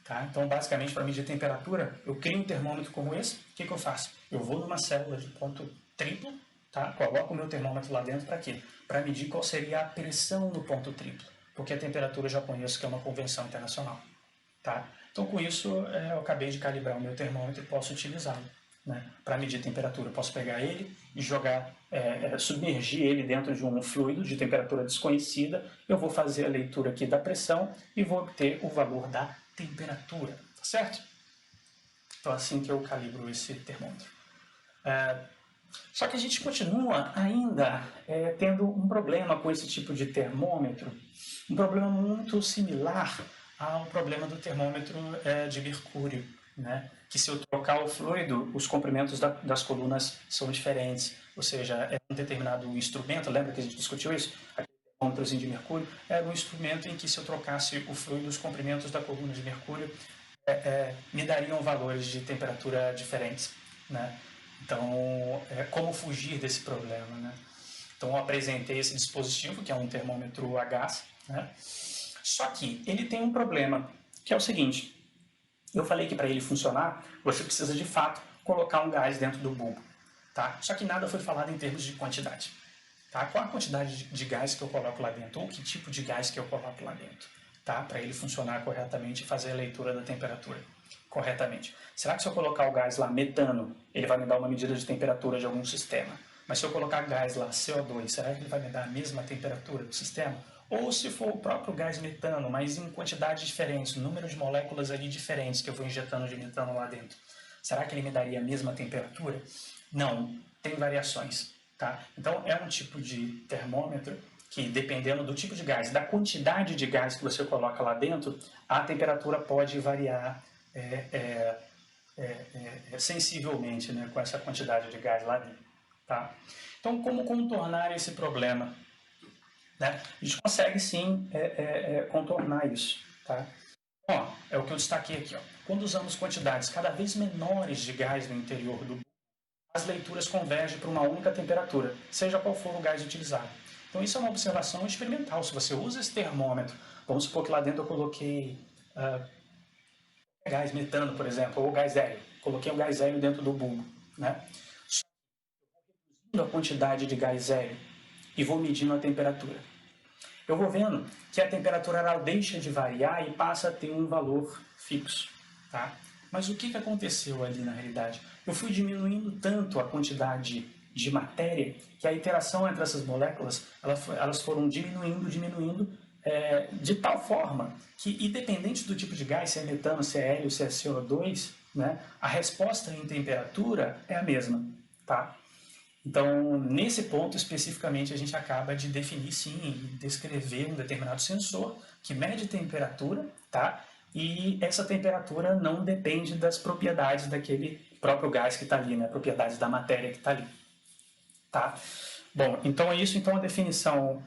Tá? Então, basicamente, para medir temperatura, eu crio um termômetro como esse. O que eu faço? Eu vou numa célula de ponto triplo, tá? Coloco o meu termômetro lá dentro para quê? Para medir qual seria a pressão no ponto triplo, porque a temperatura eu já conheço que é uma convenção internacional. Tá? Então, com isso, eu acabei de calibrar o meu termômetro e posso utilizá-lo. Né? Para medir temperatura, eu posso pegar ele e jogar, submergir ele dentro de um fluido de temperatura desconhecida. Eu vou fazer a leitura aqui da pressão e vou obter o valor da temperatura, tá certo? Então, assim que eu calibro esse termômetro. Só que a gente continua ainda tendo um problema com esse tipo de termômetro, um problema muito similar ao problema do termômetro de mercúrio, né? Que se eu trocar o fluido, os comprimentos das colunas são diferentes, ou seja, é um determinado instrumento, lembra que a gente discutiu isso? Aquele termômetrozinho de mercúrio era um instrumento em que se eu trocasse o fluido, os comprimentos da coluna de mercúrio me dariam valores de temperatura diferentes, né? Então, como fugir desse problema, né? Então, eu apresentei esse dispositivo, que é um termômetro a gás, né? Só que ele tem um problema, que é o seguinte: eu falei que para ele funcionar, você precisa de fato colocar um gás dentro do bulbo. tá? Só que nada foi falado em termos de quantidade. Tá? Qual a quantidade de gás que eu coloco lá dentro? Ou que tipo de gás que eu coloco lá dentro? Tá? Para ele funcionar corretamente e fazer a leitura da temperatura corretamente. Será que se eu colocar o gás lá metano, ele vai me dar uma medida de temperatura de algum sistema? Mas se eu colocar gás lá CO2, será que ele vai me dar a mesma temperatura do sistema? Ou se for o próprio gás metano, mas em quantidades diferentes, número de moléculas ali diferentes que eu vou injetando de metano lá dentro, será que ele me daria a mesma temperatura? Não, tem variações. Tá? Então, é um tipo de termômetro que, dependendo do tipo de gás, da quantidade de gás que você coloca lá dentro, a temperatura pode variar sensivelmente, né, com essa quantidade de gás lá dentro. Tá? Então, como contornar esse problema? Né? A gente consegue sim contornar isso. Tá? Ó, é o que eu destaquei aqui. Ó. Quando usamos quantidades cada vez menores de gás no interior do as leituras convergem para uma única temperatura, seja qual for o gás utilizado. Então isso é uma observação experimental. Se você usa esse termômetro, vamos supor que lá dentro eu coloquei gás metano, por exemplo, ou gás hélio. Coloquei o gás hélio dentro do bulbo. Né? Reduzindo a quantidade de gás hélio e vou medindo a temperatura. Eu vou vendo que a temperatura ela deixa de variar e passa a ter um valor fixo. Tá? Mas o que aconteceu ali na realidade? Eu fui diminuindo tanto a quantidade de matéria que a interação entre essas moléculas elas foram diminuindo de tal forma que, independente do tipo de gás, se é metano, se é hélio, se é CO2, né, a resposta em temperatura é a mesma. Tá? Então, nesse ponto especificamente, a gente acaba de definir, sim, e descrever um determinado sensor que mede temperatura, tá? E essa temperatura não depende das propriedades daquele próprio gás que está ali, né? Propriedades da matéria que está ali, tá? Bom, então é isso. Então a definição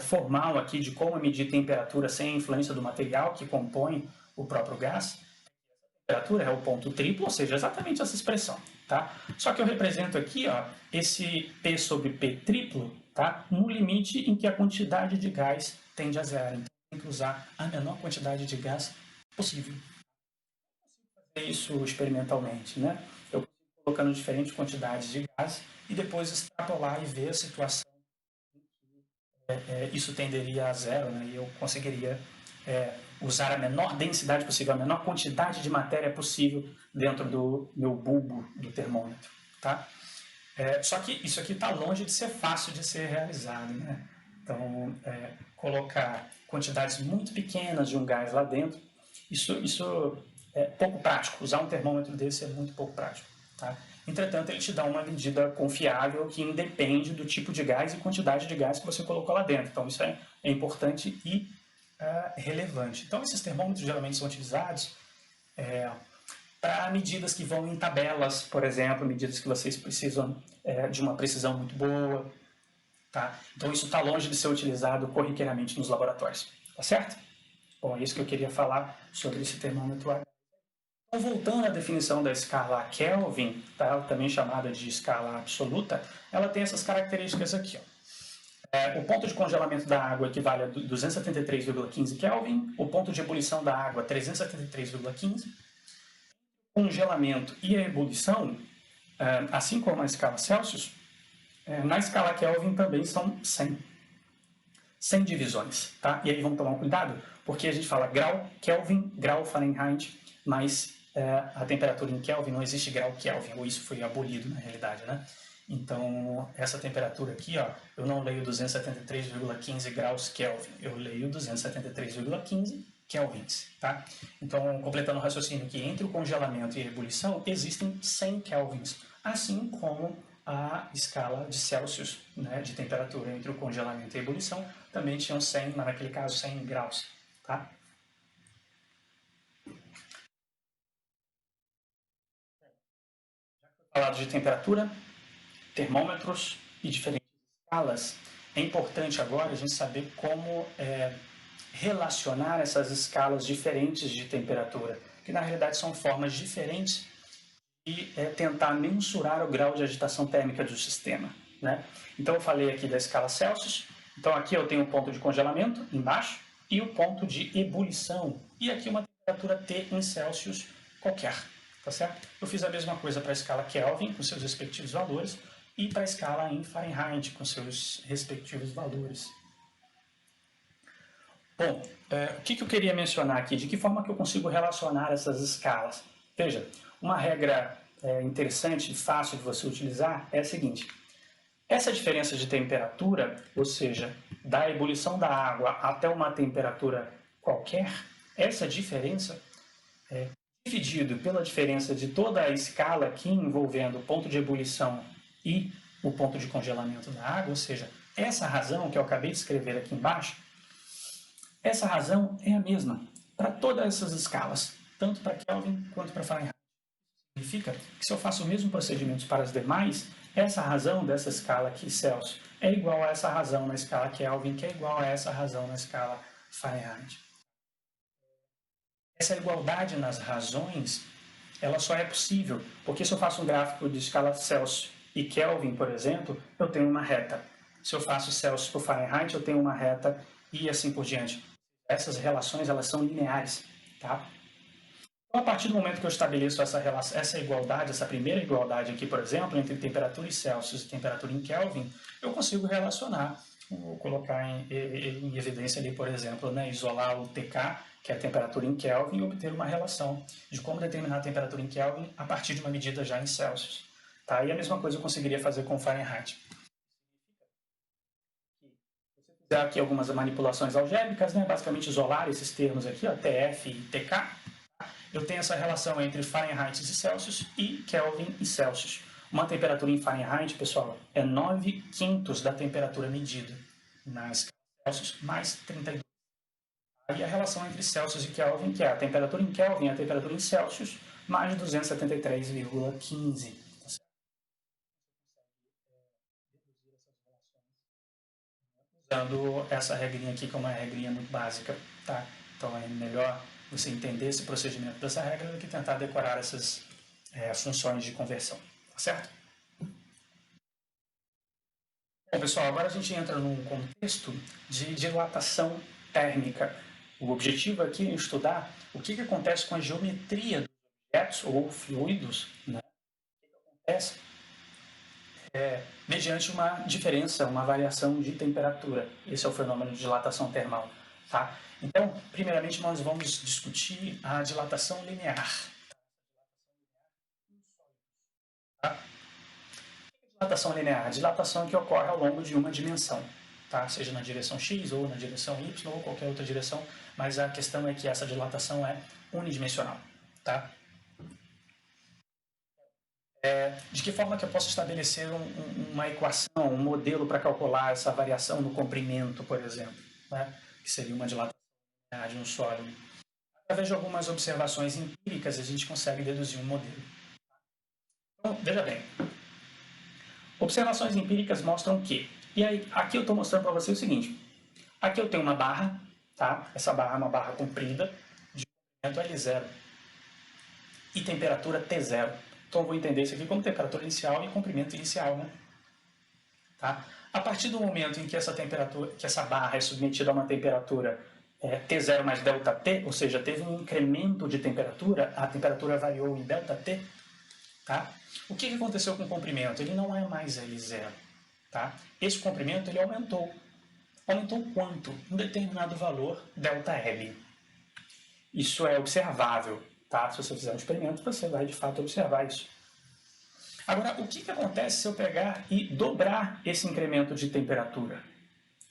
formal aqui de como medir temperatura sem a influência do material que compõe o próprio gás. A temperatura é o ponto triplo, ou seja, exatamente essa expressão, tá? Só que eu represento aqui, ó, esse P sobre P triplo, tá? No limite em que a quantidade de gás tende a zero. Então, tem que usar a menor quantidade de gás possível. Fazer isso experimentalmente, né? Eu consigo colocando diferentes quantidades de gás e depois extrapolar e ver a situação em que isso tenderia a zero, né? E eu conseguiria usar a menor densidade possível, a menor quantidade de matéria possível dentro do meu bulbo do termômetro, tá? Só que isso aqui está longe de ser fácil de ser realizado, né? Então, colocar quantidades muito pequenas de um gás lá dentro, isso é pouco prático. Usar um termômetro desse é muito pouco prático, tá? Entretanto, ele te dá uma medida confiável que independe do tipo de gás e quantidade de gás que você colocou lá dentro. Então, isso é importante e relevante. Então, esses termômetros geralmente são utilizados para medidas que vão em tabelas, por exemplo, medidas que vocês precisam de uma precisão muito boa. Tá? Então, isso está longe de ser utilizado corriqueiramente nos laboratórios. Tá certo? Bom, é isso que eu queria falar sobre esse termômetro. Então, voltando à definição da escala Kelvin, tá? Também chamada de escala absoluta, ela tem essas características aqui. Ó. O ponto de congelamento da água equivale a 273,15 Kelvin, o ponto de ebulição da água 373,15. O congelamento e a ebulição, assim como a escala Celsius, na escala Kelvin também são 100 divisões. Tá? E aí vamos tomar um cuidado, porque a gente fala grau Kelvin, grau Fahrenheit, mas a temperatura em Kelvin não existe grau Kelvin, ou isso foi abolido na realidade, né? Então, essa temperatura aqui, ó, eu não leio 273,15 graus Kelvin, eu leio 273,15 kelvins, tá? Então, completando o raciocínio aqui, entre o congelamento e a ebulição, existem 100 kelvins, assim como a escala de Celsius, né, de temperatura entre o congelamento e a ebulição, também tinham 100, mas naquele caso 100 graus, tá? Já que foi falado de temperatura, termômetros e diferentes escalas, é importante agora a gente saber como relacionar essas escalas diferentes de temperatura, que na realidade são formas diferentes de tentar mensurar o grau de agitação térmica do sistema. Né? Então eu falei aqui da escala Celsius, então aqui eu tenho o ponto de congelamento embaixo e o ponto de ebulição, e aqui uma temperatura T em Celsius qualquer. tá certo? Eu fiz a mesma coisa para a escala Kelvin, com seus respectivos valores, e para a escala em Fahrenheit, com seus respectivos valores. Bom, o que eu queria mencionar aqui? De que forma que eu consigo relacionar essas escalas? Veja, uma regra interessante e fácil de você utilizar é a seguinte. Essa diferença de temperatura, ou seja, da ebulição da água até uma temperatura qualquer, essa diferença é dividido pela diferença de toda a escala aqui envolvendo o ponto de ebulição e o ponto de congelamento da água, ou seja, essa razão que eu acabei de escrever aqui embaixo, essa razão é a mesma para todas essas escalas, tanto para Kelvin quanto para Fahrenheit. Significa que se eu faço o mesmo procedimento para as demais, essa razão dessa escala aqui, Celsius, é igual a essa razão na escala Kelvin, que é igual a essa razão na escala Fahrenheit. Essa igualdade nas razões, ela só é possível porque se eu faço um gráfico de escala Celsius e Kelvin, por exemplo, eu tenho uma reta. Se eu faço Celsius por Fahrenheit, eu tenho uma reta e assim por diante. Essas relações, elas são lineares, tá? Então, a partir do momento que eu estabeleço essa igualdade, essa primeira igualdade aqui, por exemplo, entre temperatura em Celsius e temperatura em Kelvin, eu consigo relacionar, vou colocar em evidência ali, por exemplo, né, isolar o TK, que é a temperatura em Kelvin, e obter uma relação de como determinar a temperatura em Kelvin a partir de uma medida já em Celsius. Tá? E a mesma coisa eu conseguiria fazer com Fahrenheit. Fizer aqui algumas manipulações algébricas, né, basicamente isolar esses termos aqui, ó, TF e TK. Eu tenho essa relação entre Fahrenheit e Celsius e Kelvin e Celsius. Uma temperatura em Fahrenheit, pessoal, é 9/5 da temperatura medida na escala Celsius mais 32. E a relação entre Celsius e Kelvin, que é a temperatura em Kelvin e a temperatura em Celsius, mais 273,15. Usando essa regrinha aqui, que é uma regrinha muito básica, tá? Então é melhor você entender esse procedimento dessa regra do que tentar decorar essas funções de conversão, tá certo? Bom, pessoal, agora a gente entra num contexto de dilatação térmica. O objetivo aqui é estudar o que acontece com a geometria dos objetos ou fluidos, né? O que acontece mediante uma diferença, uma variação de temperatura. Esse é o fenômeno de dilatação termal. Tá? Então, primeiramente, nós vamos discutir a dilatação linear. Tá? Dilatação linear, a dilatação que ocorre ao longo de uma dimensão, tá? Seja na direção x ou na direção y ou qualquer outra direção, mas a questão é que essa dilatação é unidimensional. Tá? De que forma que eu posso estabelecer uma equação, um modelo para calcular essa variação no comprimento, por exemplo, né? Que seria uma dilatação de um sólido? Através de algumas observações empíricas, a gente consegue deduzir um modelo. Então, veja bem, observações empíricas mostram que, e aí aqui eu estou mostrando para você o seguinte, aqui eu tenho uma barra, tá? Essa barra é uma barra comprida, de comprimento L0 e temperatura T0. Então eu vou entender isso aqui como temperatura inicial e comprimento inicial, né? Tá? A partir do momento em que essa barra é submetida a uma temperatura T0 mais ΔT, ou seja, teve um incremento de temperatura, a temperatura variou em ΔT, tá? O que aconteceu com o comprimento? Ele não é mais L0, tá? Esse comprimento ele aumentou. Aumentou quanto? Um determinado valor ΔL. Isso é observável, tá? Se você fizer um experimento, você vai de fato observar isso. Agora, o que acontece se eu pegar e dobrar esse incremento de temperatura?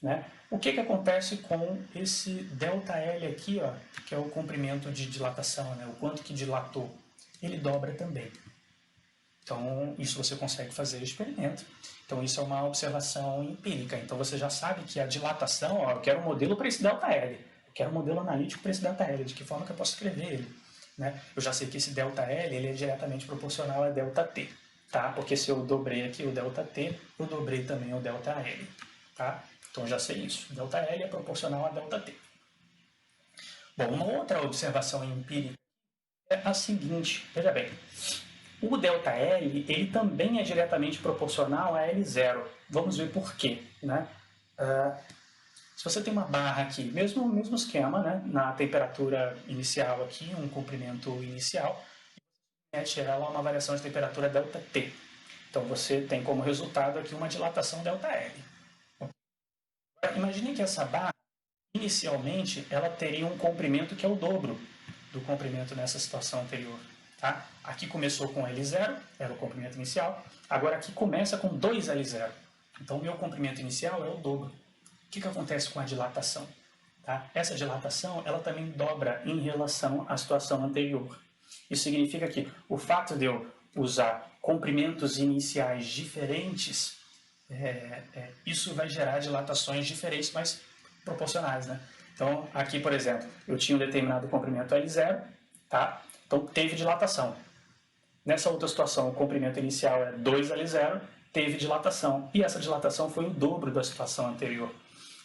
Né? O que acontece com esse ΔL aqui, ó, que é o comprimento de dilatação, né? O quanto que dilatou? Ele dobra também. Então, isso você consegue fazer experimento. Então, isso é uma observação empírica. Então, você já sabe que a dilatação, ó, eu quero um modelo para esse ΔL. Eu quero um modelo analítico para esse ΔL. De que forma que eu posso escrever ele? Né? Eu já sei que esse ΔL ele é diretamente proporcional a ΔT. Tá? Porque se eu dobrei aqui o ΔT, eu dobrei também o ΔL. Tá? Então, eu já sei isso. ΔL é proporcional a ΔT. Bom, uma outra observação empírica é a seguinte. Veja bem. O ΔL ele também é diretamente proporcional a L0. Vamos ver por quê. Né? Se você tem uma barra aqui, mesmo esquema, né? Na temperatura inicial aqui, um comprimento inicial, remete ela a uma variação de temperatura ΔT. Então você tem como resultado aqui uma dilatação ΔL. Imagine que essa barra, inicialmente, ela teria um comprimento que é o dobro do comprimento nessa situação anterior. Tá? Aqui começou com L0, era o comprimento inicial, agora aqui começa com 2L0. Então o meu comprimento inicial é o dobro. O que acontece com a dilatação? Tá? Essa dilatação ela também dobra em relação à situação anterior. Isso significa que o fato de eu usar comprimentos iniciais diferentes, isso vai gerar dilatações diferentes, mas proporcionais, né? Então, aqui, por exemplo, eu tinha um determinado comprimento L0, tá? Então, teve dilatação. Nessa outra situação, o comprimento inicial é 2L0, teve dilatação. E essa dilatação foi o dobro da situação anterior.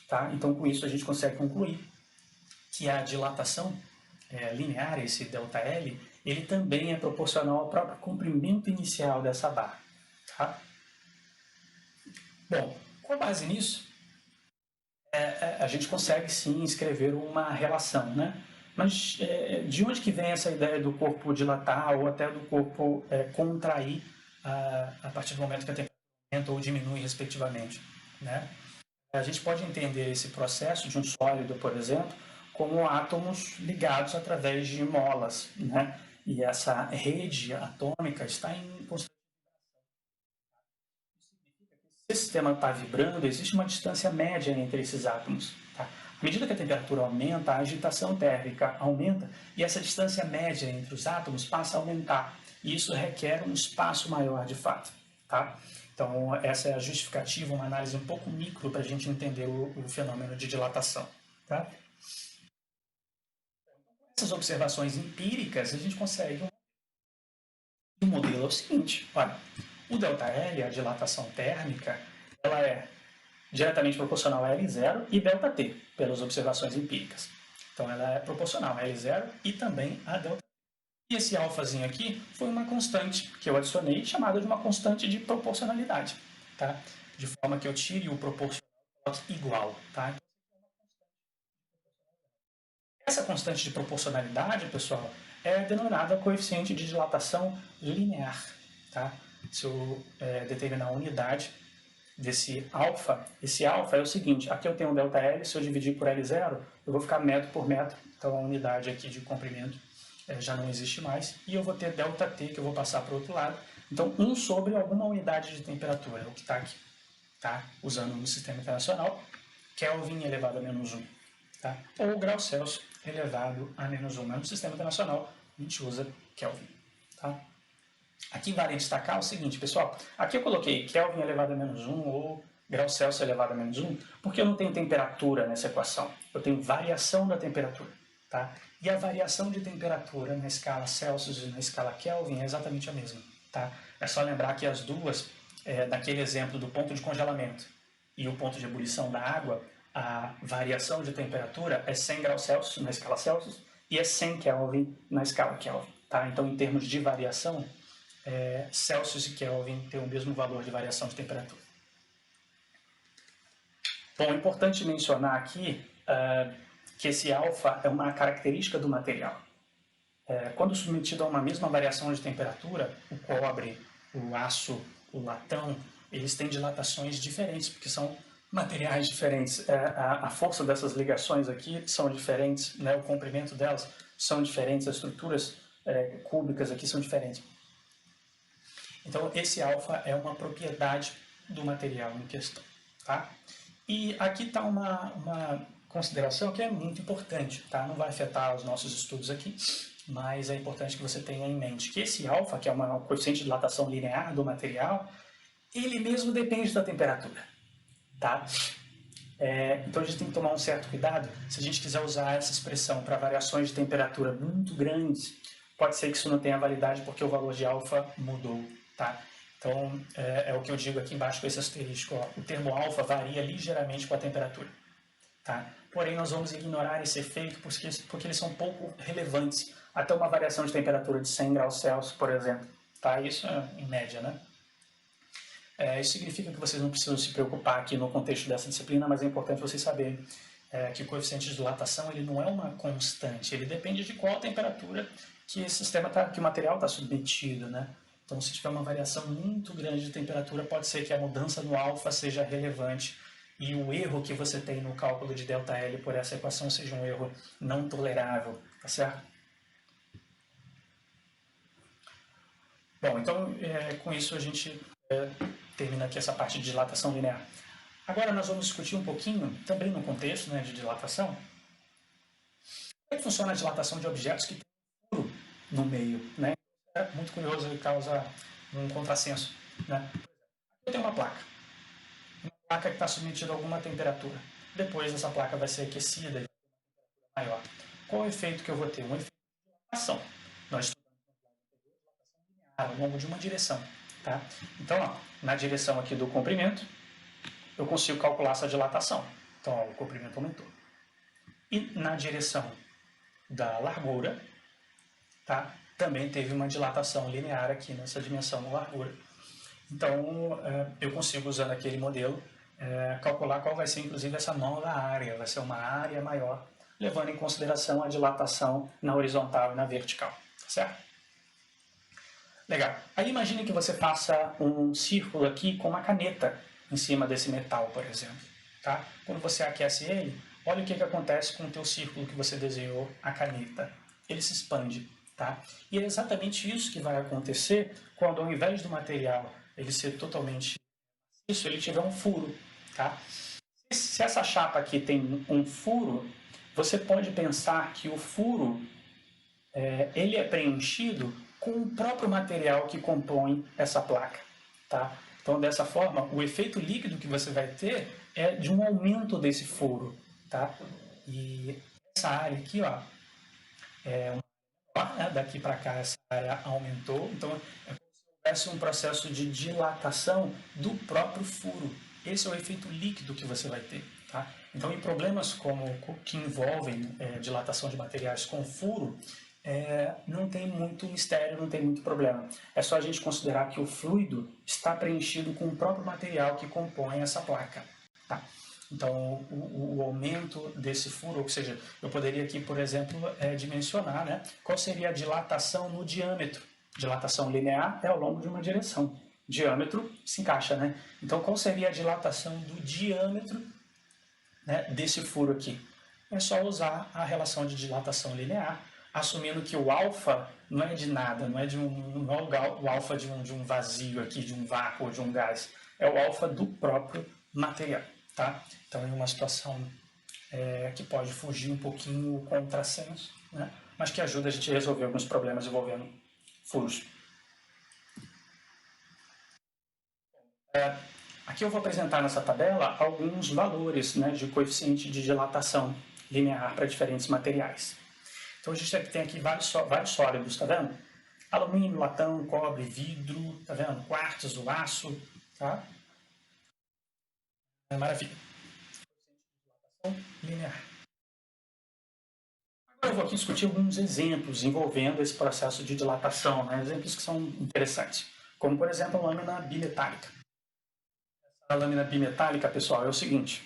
Tá? Então, com isso, a gente consegue concluir que a dilatação linear, esse ΔL, ele também é proporcional ao próprio comprimento inicial dessa barra. Tá? Bom, com base nisso, a gente consegue sim escrever uma relação, né? Mas de onde que vem essa ideia do corpo dilatar ou até do corpo contrair a partir do momento que a temperatura aumenta ou diminui respectivamente, né? A gente pode entender esse processo de um sólido, por exemplo, como átomos ligados através de molas, né? E essa rede atômica está em constante vibração. Se esse sistema está vibrando, existe uma distância média entre esses átomos. Tá? À medida que a temperatura aumenta, a agitação térmica aumenta e essa distância média entre os átomos passa a aumentar. E isso requer um espaço maior de fato. Tá? Então, essa é a justificativa, uma análise um pouco micro para a gente entender o fenômeno de dilatação. Tá? Com essas observações empíricas, a gente consegue um modelo é o seguinte, olha, o ΔL, a dilatação térmica, ela é diretamente proporcional a L0 e ΔT, pelas observações empíricas. Então, ela é proporcional a L0 e também a ΔT. E esse alfazinho aqui foi uma constante que eu adicionei, chamada de uma constante de proporcionalidade, tá? De forma que eu tire o proporcional e coloque igual, tá? Essa constante de proporcionalidade, pessoal, é denominada coeficiente de dilatação linear, tá? Se eu determinar a unidade desse alfa, esse alfa é o seguinte, aqui eu tenho um ΔL, se eu dividir por L0, eu vou ficar metro por metro, então a unidade aqui de comprimento já não existe mais, e eu vou ter ΔT que eu vou passar para o outro lado, então 1 sobre alguma unidade de temperatura, é o que está aqui, tá? Usando no sistema internacional, Kelvin elevado a menos 1, tá? Ou grau Celsius elevado a menos 1, mas no sistema internacional a gente usa Kelvin, tá? Aqui vale destacar o seguinte, pessoal, aqui eu coloquei Kelvin elevado a menos 1 ou grau Celsius elevado a menos 1, porque eu não tenho temperatura nessa equação, eu tenho variação da temperatura. Tá? E a variação de temperatura na escala Celsius e na escala Kelvin é exatamente a mesma. Tá? É só lembrar que as duas, naquele exemplo do ponto de congelamento e o ponto de ebulição da água, a variação de temperatura é 100 graus Celsius na escala Celsius e é 100 Kelvin na escala Kelvin. Tá? Então, em termos de variação, Celsius e Kelvin têm o mesmo valor de variação de temperatura. Bom, é importante mencionar aqui que esse alfa é uma característica do material. Quando submetido a uma mesma variação de temperatura, o cobre, o aço, o latão, eles têm dilatações diferentes, porque são materiais diferentes. A força dessas ligações aqui são diferentes, né? O comprimento delas são diferentes, as estruturas cúbicas aqui são diferentes. Então, esse alfa é uma propriedade do material em questão. Tá? E aqui está uma consideração que é muito importante, tá? Não vai afetar os nossos estudos aqui, mas é importante que você tenha em mente que esse alfa, que é uma coeficiente de dilatação linear do material, ele mesmo depende da temperatura, tá? Então a gente tem que tomar um certo cuidado. Se a gente quiser usar essa expressão para variações de temperatura muito grandes, pode ser que isso não tenha validade porque o valor de alfa mudou, tá? Então, é o que eu digo aqui embaixo com esse asterisco. Ó. O termo alfa varia ligeiramente com a temperatura. Tá? Porém, nós vamos ignorar esse efeito porque eles são pouco relevantes. Até uma variação de temperatura de 100 graus Celsius, por exemplo. Tá? Isso é em média, né? Isso significa que vocês não precisam se preocupar aqui no contexto dessa disciplina, mas é importante vocês saberem que o coeficiente de dilatação ele não é uma constante, ele depende de qual temperatura que esse sistema que o material está submetido, né? Então, se tiver uma variação muito grande de temperatura, pode ser que a mudança no alfa seja relevante e o erro que você tem no cálculo de ΔL por essa equação seja um erro não tolerável, tá certo? Bom, então, com isso a gente termina aqui essa parte de dilatação linear. Agora nós vamos discutir um pouquinho, também no contexto, né, de dilatação, como é que funciona a dilatação de objetos que têm furo no meio, né? É muito curioso e causa um contrassenso, né? Eu tenho uma placa que está submetida a alguma temperatura. Depois essa placa vai ser aquecida e maior. Qual é o efeito que eu vou ter? Um efeito de dilatação. Nós estudamos dilatação linear ao longo de uma direção, tá? Então, ó, na direção aqui do comprimento, eu consigo calcular essa dilatação. Então, ó, o comprimento aumentou. E na direção da largura, tá? Também teve uma dilatação linear aqui nessa dimensão da largura. Então, eu consigo, usando aquele modelo, calcular qual vai ser, inclusive, essa nova área. Vai ser uma área maior, levando em consideração a dilatação na horizontal e na vertical, tá certo? Legal. Aí imagine que você faça um círculo aqui com uma caneta em cima desse metal, por exemplo. Tá? Quando você aquece ele, olha o que acontece com o teu círculo que você desenhou, a caneta. Ele se expande. Tá? E é exatamente isso que vai acontecer quando, ao invés do material ele ser totalmente maciço, ele tiver um furo. Tá? Se essa chapa aqui tem um furo, você pode pensar que o furo ele é preenchido com o próprio material que compõe essa placa. Tá? Então, dessa forma, o efeito líquido que você vai ter é de um aumento desse furo. Tá? E essa área aqui, ó, daqui para cá, essa área aumentou. Então, é como se houvesse um processo de dilatação do próprio furo. Esse é o efeito líquido que você vai ter. Tá? Então, em problemas que envolvem dilatação de materiais com furo, não tem muito mistério, não tem muito problema. É só a gente considerar que o fluido está preenchido com o próprio material que compõe essa placa. Tá? Então, o aumento desse furo, ou seja, eu poderia aqui, por exemplo, dimensionar, né, qual seria a dilatação no diâmetro. Dilatação linear é ao longo de uma direção. Diâmetro se encaixa, né? Então, qual seria a dilatação do diâmetro, né, desse furo aqui? É só usar a relação de dilatação linear, assumindo que o alfa não é de nada, não é o alfa de um vazio aqui, de um vácuo, de um gás. É o alfa do próprio material. Tá? Então, é uma situação que pode fugir um pouquinho o contrassenso, né? Mas que ajuda a gente a resolver alguns problemas envolvendo furos. Aqui eu vou apresentar nessa tabela alguns valores, né, de coeficiente de dilatação linear para diferentes materiais. Então, a gente tem aqui vários sólidos, tá vendo? Alumínio, latão, cobre, vidro, tá vendo? Quartzo, aço, tá? Maravilha. Linear. Agora eu vou aqui discutir alguns exemplos envolvendo esse processo de dilatação, né? Exemplos que são interessantes, como por exemplo a lâmina bimetálica. Essa lâmina bimetálica, pessoal, é o seguinte: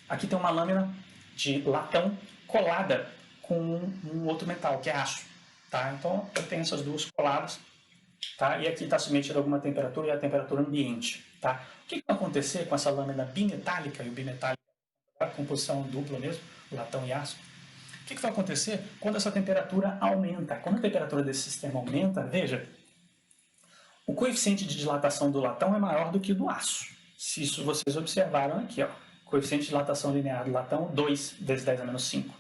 aqui tem uma lâmina de latão colada com um outro metal, que é aço. Tá? Então eu tenho essas duas coladas, tá? E aqui está submetido a alguma temperatura e a temperatura ambiente. Tá? O que vai acontecer com essa lâmina bimetálica, e o bimetálico é a composição dupla mesmo, latão e aço? O que vai acontecer quando essa temperatura aumenta? Quando a temperatura desse sistema aumenta, veja, o coeficiente de dilatação do latão é maior do que do aço. Se isso vocês observaram aqui, ó, coeficiente de dilatação linear do latão, 2 vezes 10 a menos 5.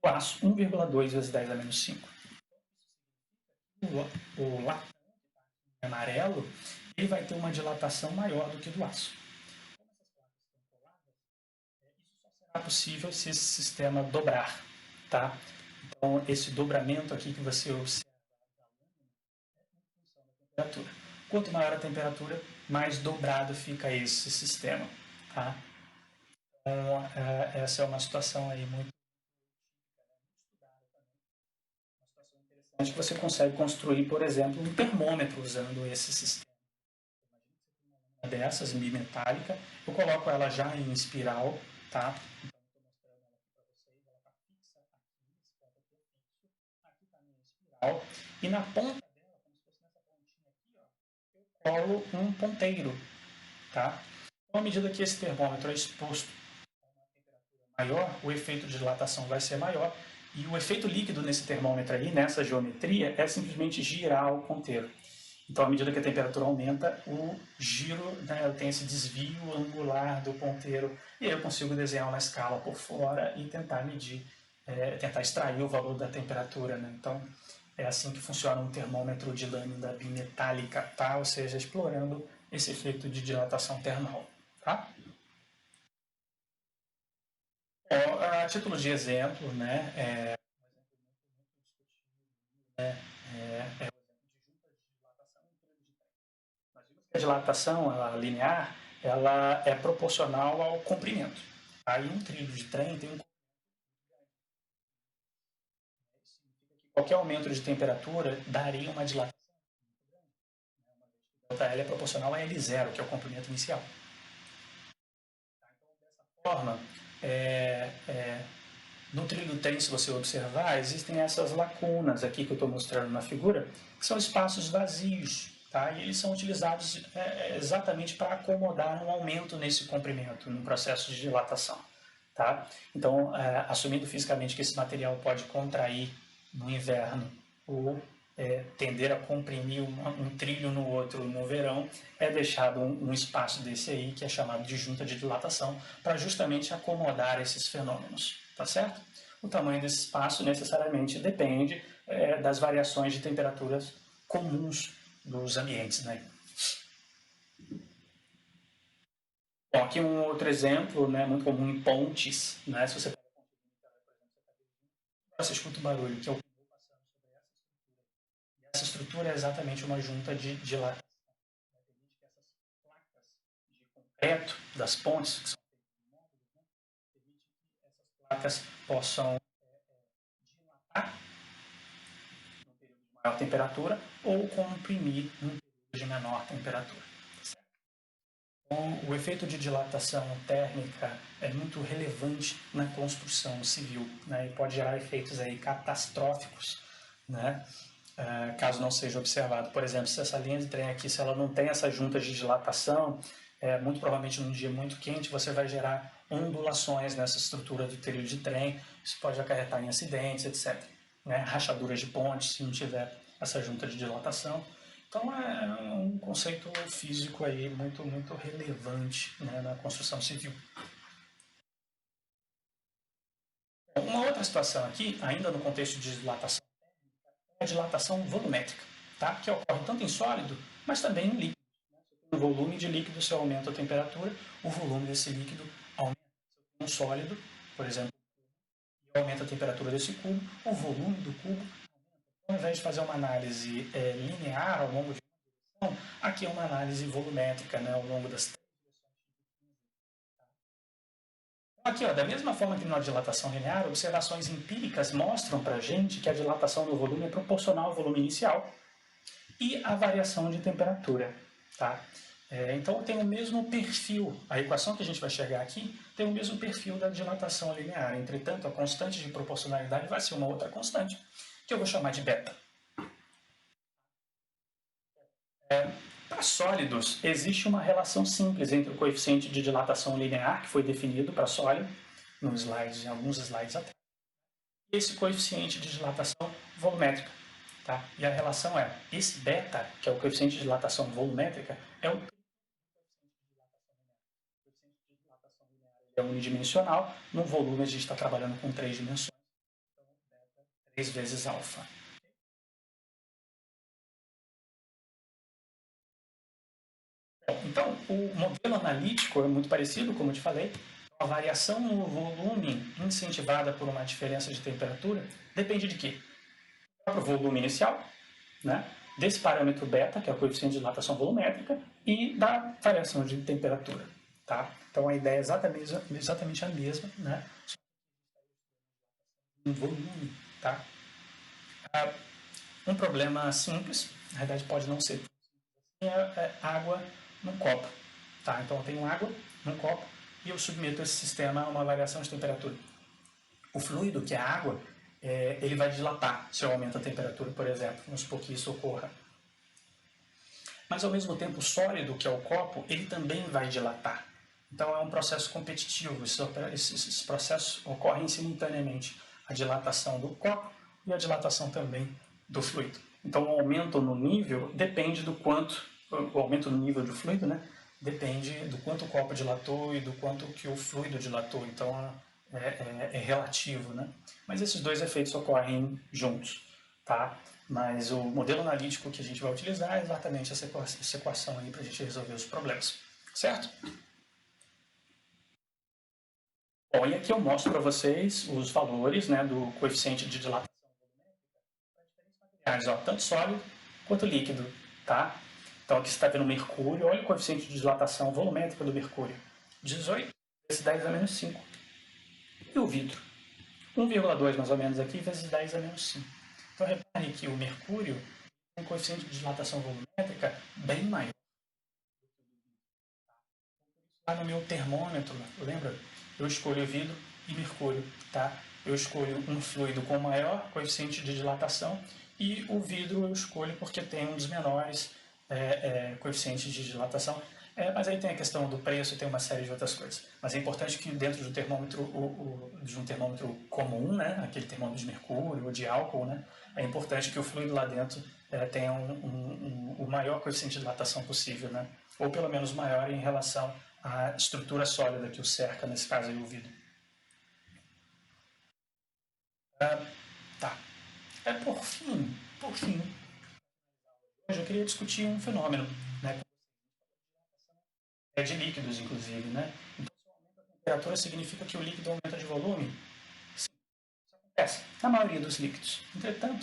O aço, 1,2 vezes 10 a menos 5. O latão, que está em amarelo, ele vai ter uma dilatação maior do que do aço. Como essas placas estão coladas, isso só será possível se esse sistema dobrar. Tá? Então, esse dobramento aqui que você observa da lâmina é em função da temperatura. Quanto maior a temperatura, mais dobrado fica esse sistema. Tá? Então, essa é uma situação aí muito estudada também. Uma situação interessante que você consegue construir, por exemplo, um termômetro usando esse sistema. Imagina que você tem uma lâmina dessas, bimetálica, eu coloco ela já em espiral, tá? Então, estou mostrando ela aqui para vocês, ela está fixa aqui, esse ponto aqui é fixo, aqui está a minha espiral, e na ponta dela, como se fosse nessa pontinha aqui, ó, eu colo um ponteiro, tá? Então, à medida que esse termômetro é exposto a uma temperatura maior, o efeito de dilatação vai ser maior, e o efeito líquido nesse termômetro aí, nessa geometria, é simplesmente girar o ponteiro. Então, à medida que a temperatura aumenta, o giro, né, eu tenho esse desvio angular do ponteiro, e aí eu consigo desenhar uma escala por fora e tentar medir, tentar extrair o valor da temperatura. Né? Então, é assim que funciona um termômetro de lâmina bimetálica, tá? Ou seja, explorando esse efeito de dilatação termal. Tá? A título de exemplo, né, é o exemplo de junta de dilatação em trilho de trem. Nós vimos que a dilatação linear ela é proporcional ao comprimento. Aí um trilho de trem tem um significa que qualquer aumento de temperatura daria uma dilatação muito grande, né? Uma vez que o ΔL é proporcional a L0, que é o comprimento inicial. Tá? Então, dessa forma, no trilho do trem, se você observar, existem essas lacunas aqui que eu estou mostrando na figura, que são espaços vazios, tá? E eles são utilizados exatamente para acomodar um aumento nesse comprimento, no processo de dilatação, tá? Então, assumindo fisicamente que esse material pode contrair no inverno ou tender a comprimir um trilho no outro no verão, é deixado um espaço desse aí, que é chamado de junta de dilatação, para justamente acomodar esses fenômenos, tá certo? O tamanho desse espaço necessariamente depende das variações de temperaturas comuns dos ambientes, né? Bom, aqui um outro exemplo, né, muito comum em pontes, né? Se você pega a ponte de Niterói, por exemplo, você está dirigindo, você escuta o barulho, que é o pneu passando sobre essa estrutura. E essa estrutura é exatamente uma junta de dilatação. Permite que essas placas de concreto das pontes, que são feitas de módulos, né, permite que essas placas possam dilatar num período de maior temperatura ou comprimir num período de menor temperatura. Então, o efeito de dilatação térmica é muito relevante na construção civil, né, e pode gerar efeitos aí catastróficos, né, caso não seja observado. Por exemplo, se essa linha de trem aqui, se ela não tem essa junta de dilatação, muito provavelmente num dia muito quente você vai gerar ondulações nessa estrutura do trilho de trem, isso pode acarretar em acidentes, etc. Né? Rachaduras de pontes, se não tiver essa junta de dilatação. Então é um conceito físico aí muito, muito relevante, né, na construção civil. Uma outra situação aqui, ainda no contexto de dilatação, é a dilatação volumétrica, tá? Que ocorre tanto em sólido, mas também em líquido. O volume de líquido, se aumenta a temperatura, o volume desse líquido aumenta. Se eu tenho um sólido, por exemplo, e aumenta a temperatura desse cubo, o volume do cubo aumenta. Então, ao invés de fazer uma análise linear ao longo de uma direção, aqui é uma análise volumétrica, né, ao longo das três direções. Aqui, ó, da mesma forma que na dilatação linear, observações empíricas mostram para a gente que a dilatação do volume é proporcional ao volume inicial e a variação de temperatura. Tá? Então tem o mesmo perfil, a equação que a gente vai chegar aqui tem o mesmo perfil da dilatação linear. Entretanto, a constante de proporcionalidade vai ser uma outra constante, que eu vou chamar de beta. Para sólidos, existe uma relação simples entre o coeficiente de dilatação linear, que foi definido para sólido, em alguns slides atrás, e esse coeficiente de dilatação volumétrica. Tá? E a relação é, esse beta, que é o coeficiente de dilatação volumétrica, é o coeficiente de dilatação linear é unidimensional, no volume a gente está trabalhando com 3 dimensões, então beta 3 vezes alfa. Então, o modelo analítico é muito parecido, como eu te falei. A variação no volume incentivada por uma diferença de temperatura depende de quê? Do próprio volume inicial, né? Desse parâmetro beta, que é o coeficiente de dilatação volumétrica, e da variação de temperatura. Tá? Então a ideia é exatamente a mesma, né? Um volume. Tá? Um problema simples, na verdade pode não ser, é água num copo. Tá? Então eu tenho água num copo e eu submeto esse sistema a uma variação de temperatura. O fluido, que é a água, ele vai dilatar se eu aumento a temperatura, por exemplo. Vamos supor que isso ocorra. Mas, ao mesmo tempo, o sólido, que é o copo, ele também vai dilatar. Então, é um processo competitivo. Esses processos ocorrem simultaneamente. A dilatação do copo e a dilatação também do fluido. Então, o aumento no nível depende do quanto... O aumento no nível do fluido, né? Depende do quanto o copo dilatou e do quanto que o fluido dilatou. Então, é relativo, né? Mas esses dois efeitos ocorrem juntos, tá? Mas o modelo analítico que a gente vai utilizar é exatamente essa equação aí para a gente resolver os problemas, certo? Bom, e aqui eu mostro para vocês os valores, né, do coeficiente de dilatação para diferentes materiais, ó, tanto sólido quanto líquido, tá? Então aqui você está vendo o mercúrio, olha o coeficiente de dilatação volumétrica do mercúrio, 18 vezes 10 a menos 5. E o vidro? 1,2 mais ou menos aqui vezes 10 a menos 5. Então repare que o mercúrio tem um coeficiente de dilatação volumétrica bem maior. Lá no meu termômetro, lembra? Eu escolho vidro e mercúrio, tá? Eu escolho um fluido com maior coeficiente de dilatação e o vidro eu escolho porque tem um dos menores coeficientes de dilatação. Mas aí tem a questão do preço e tem uma série de outras coisas. Mas é importante que dentro do termômetro, de um termômetro comum, né, aquele termômetro de mercúrio ou de álcool, né, é importante que o fluido lá dentro tenha o maior coeficiente de dilatação possível, né, ou pelo menos maior em relação à estrutura sólida que o cerca, nesse caso aí o vidro. Tá. Por fim, hoje eu queria discutir um fenômeno, né, de líquidos, inclusive, né? Então, se eu aumento a temperatura, significa que o líquido aumenta de volume? Sim, isso acontece na maioria dos líquidos. Entretanto,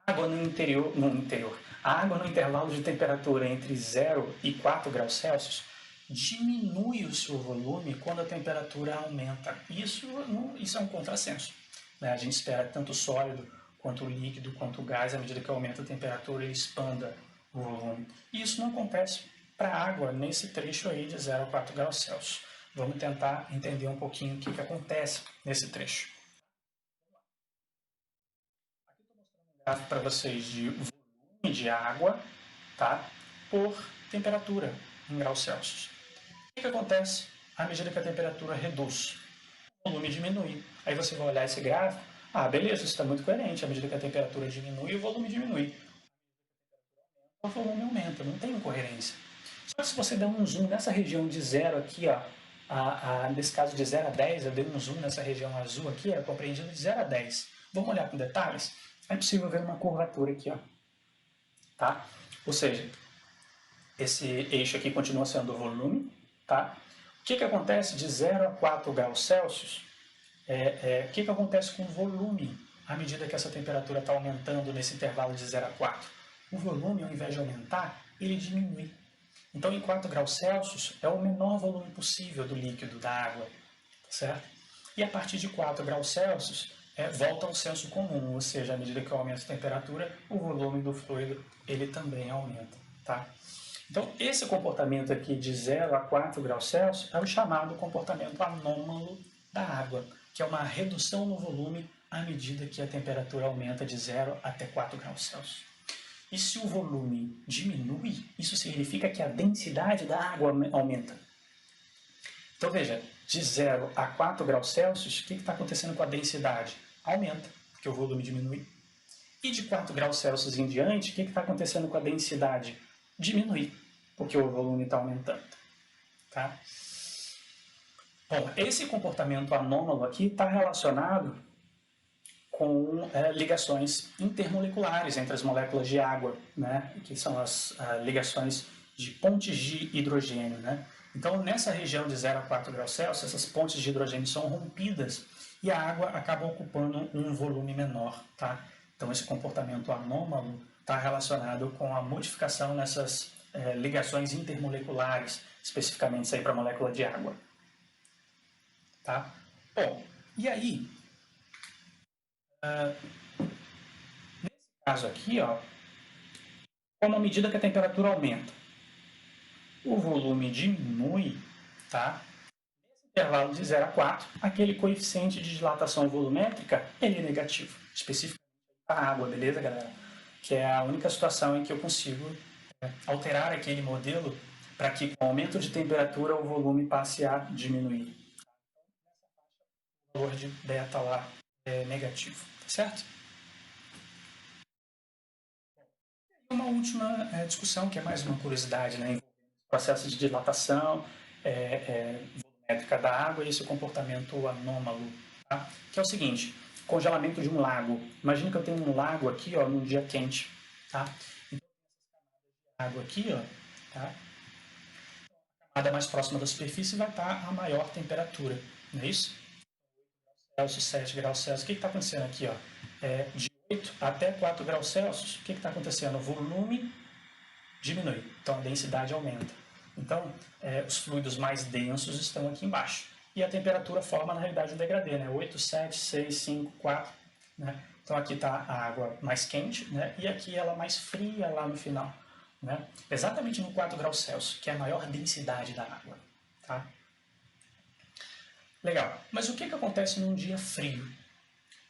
a água a água no intervalo de temperatura entre 0 e 4 graus Celsius diminui o seu volume quando a temperatura aumenta. Isso é um contrassenso, né? A gente espera que tanto o sólido, quanto o líquido, quanto o gás, à medida que aumenta a temperatura, ele expanda o volume. E isso não acontece para a água nesse trecho aí de 0 a 4 graus Celsius. Vamos tentar entender um pouquinho o que acontece nesse trecho. Aqui estou mostrando um gráfico para vocês de volume de água, tá? Por temperatura em graus Celsius. O que acontece à medida que a temperatura reduz? O volume diminui. Aí você vai olhar esse gráfico, beleza, isso está muito coerente. À medida que a temperatura diminui, o volume diminui. O volume aumenta, não tem incoerência. Só que se você der um zoom nessa região de 0 aqui, ó, nesse caso de 0 a 10, eu dei um zoom nessa região azul aqui, é compreendido de 0 a 10. Vamos olhar com detalhes? É possível ver uma curvatura aqui, ó, tá? Ou seja, esse eixo aqui continua sendo o volume, tá? O que acontece de 0 a 4 graus Celsius? O que acontece com o volume à medida que essa temperatura está aumentando nesse intervalo de 0 a 4? O volume, ao invés de aumentar, ele diminui. Então, em 4 graus Celsius, é o menor volume possível do líquido, da água, certo? E a partir de 4 graus Celsius, volta ao senso comum, ou seja, à medida que eu aumento a temperatura, o volume do fluido ele também aumenta, tá? Então, esse comportamento aqui de 0 a 4 graus Celsius é o chamado comportamento anômalo da água, que é uma redução no volume à medida que a temperatura aumenta de 0 até 4 graus Celsius. E se o volume diminui, isso significa que a densidade da água aumenta. Então veja, de 0 a 4 graus Celsius, o que está acontecendo com a densidade? Aumenta, porque o volume diminui. E de 4 graus Celsius em diante, o que está acontecendo com a densidade? Diminui, porque o volume está aumentando. Tá? Bom, esse comportamento anômalo aqui está relacionado com ligações intermoleculares entre as moléculas de água, né, que são as ligações de pontes de hidrogênio. Né? Então, nessa região de 0 a 4 graus Celsius, essas pontes de hidrogênio são rompidas e a água acaba ocupando um volume menor. Tá? Então, esse comportamento anômalo está relacionado com a modificação nessas ligações intermoleculares, especificamente para a molécula de água. Tá? Bom, e aí, caso aqui, ó, como à medida que a temperatura aumenta, o volume diminui, tá? Nesse intervalo de 0 a 4, aquele coeficiente de dilatação volumétrica, ele é negativo, especificamente para a água, beleza, galera? Que é a única situação em que eu consigo alterar aquele modelo para que, com o aumento de temperatura, o volume passe a diminuir. O valor de beta lá é negativo, tá certo? Uma última discussão, que é mais uma curiosidade, né, envolvendo o processo de dilatação volumétrica da água e esse comportamento anômalo, tá? Que é o seguinte: congelamento de um lago. Imagina que eu tenho um lago aqui, ó, num dia quente, tá? Então, a água aqui, ó, tá? A camada mais próxima da superfície vai estar a maior temperatura, não é isso? 7 graus Celsius. O que está acontecendo aqui, ó? De 8 até 4 graus Celsius, o que está acontecendo? O volume diminui, então a densidade aumenta. Então, os fluidos mais densos estão aqui embaixo. E a temperatura forma, na realidade, o degradê, né? 8, 7, 6, 5, 4. Né? Então, aqui está a água mais quente, né? E aqui ela mais fria lá no final. Né? Exatamente no 4 graus Celsius, que é a maior densidade da água. Tá? Legal. Mas o que acontece num dia frio?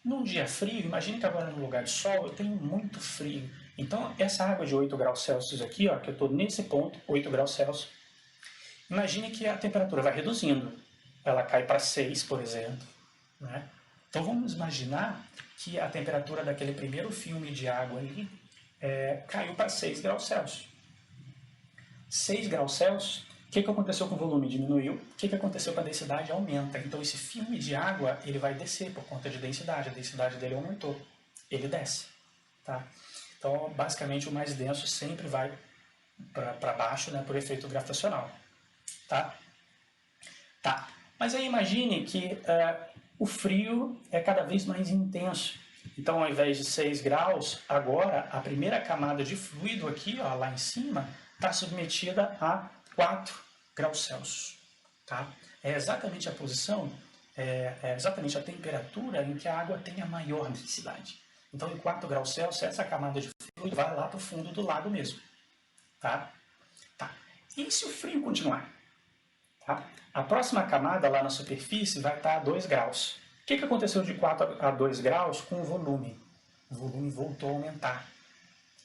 Num dia frio, imagine que agora no lugar de sol eu tenho muito frio. Então, essa água de 8 graus Celsius aqui, ó, que eu estou nesse ponto, 8 graus Celsius, imagine que a temperatura vai reduzindo. Ela cai para 6, por exemplo. Né? Então, vamos imaginar que a temperatura daquele primeiro filme de água ali caiu para 6 graus Celsius. 6 graus Celsius, o que aconteceu com o volume? Diminuiu. O que aconteceu com a densidade? Aumenta. Então, esse filme de água ele vai descer por conta de densidade. A densidade dele aumentou. Ele desce. Tá? Então, basicamente, o mais denso sempre vai para baixo, né, por efeito gravitacional. Tá? Tá. Mas aí imagine que o frio é cada vez mais intenso. Então, ao invés de 6 graus, agora a primeira camada de fluido aqui, ó, lá em cima, está submetida a 4 graus Celsius. Tá? É exatamente a posição, é exatamente a temperatura em que a água tem a maior densidade. Então, em 4 graus Celsius, essa camada de fluido vai lá para o fundo do lago mesmo. Tá? Tá. E se o frio continuar? Tá? A próxima camada lá na superfície vai estar a 2 graus. O que aconteceu de 4 a 2 graus com o volume? O volume voltou a aumentar.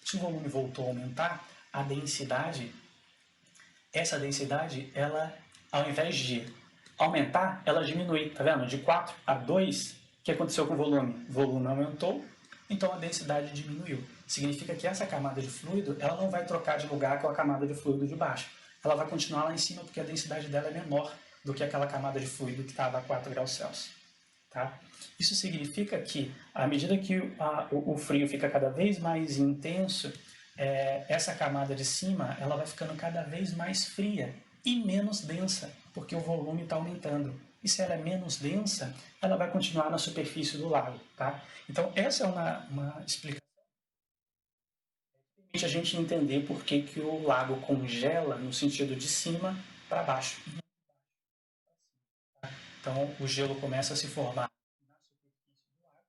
Se o volume voltou a aumentar, a densidade, essa densidade, ela, ao invés de aumentar, ela diminui. Tá vendo? De 4 a 2, o que aconteceu com o volume? O volume aumentou, então a densidade diminuiu. Significa que essa camada de fluido, ela não vai trocar de lugar com a camada de fluido de baixo. Ela vai continuar lá em cima porque a densidade dela é menor do que aquela camada de fluido que estava a 4 graus Celsius. Tá? Isso significa que, à medida que o frio fica cada vez mais intenso, essa camada de cima ela vai ficando cada vez mais fria e menos densa, porque o volume está aumentando. E se ela é menos densa, ela vai continuar na superfície do lago. Tá? Então, essa é uma explicação que permite a gente entender por que o lago congela no sentido de cima para baixo. Então, o gelo começa a se formar na superfície do lago.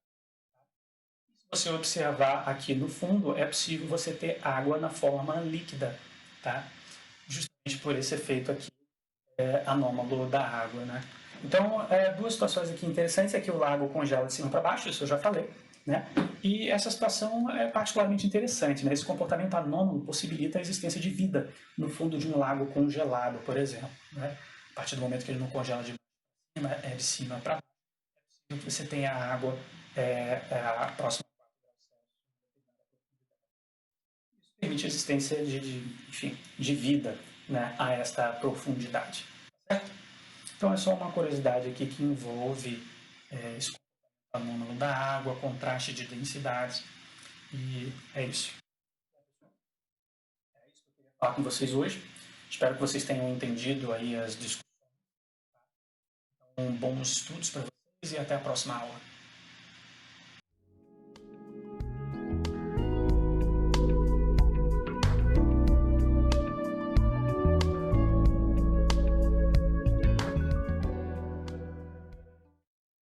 E se você observar aqui no fundo, é possível você ter água na forma líquida, tá? Justamente por esse efeito aqui anômalo da água, né? Então, duas situações aqui interessantes é que o lago congela de cima para baixo, isso eu já falei, né? E essa situação é particularmente interessante, né? Esse comportamento anômalo possibilita a existência de vida no fundo de um lago congelado, por exemplo, né? A partir do momento que ele não congela de cima para baixo, é possível que você tenha a água a próxima isso permite a existência enfim, de vida, né, a esta profundidade. Certo? Então é só uma curiosidade aqui que envolve esse anômalo da água, contraste de densidades, e é isso. É isso que eu queria falar com vocês hoje. Espero que vocês tenham entendido aí as discussões. Então, bons estudos para vocês e até a próxima aula.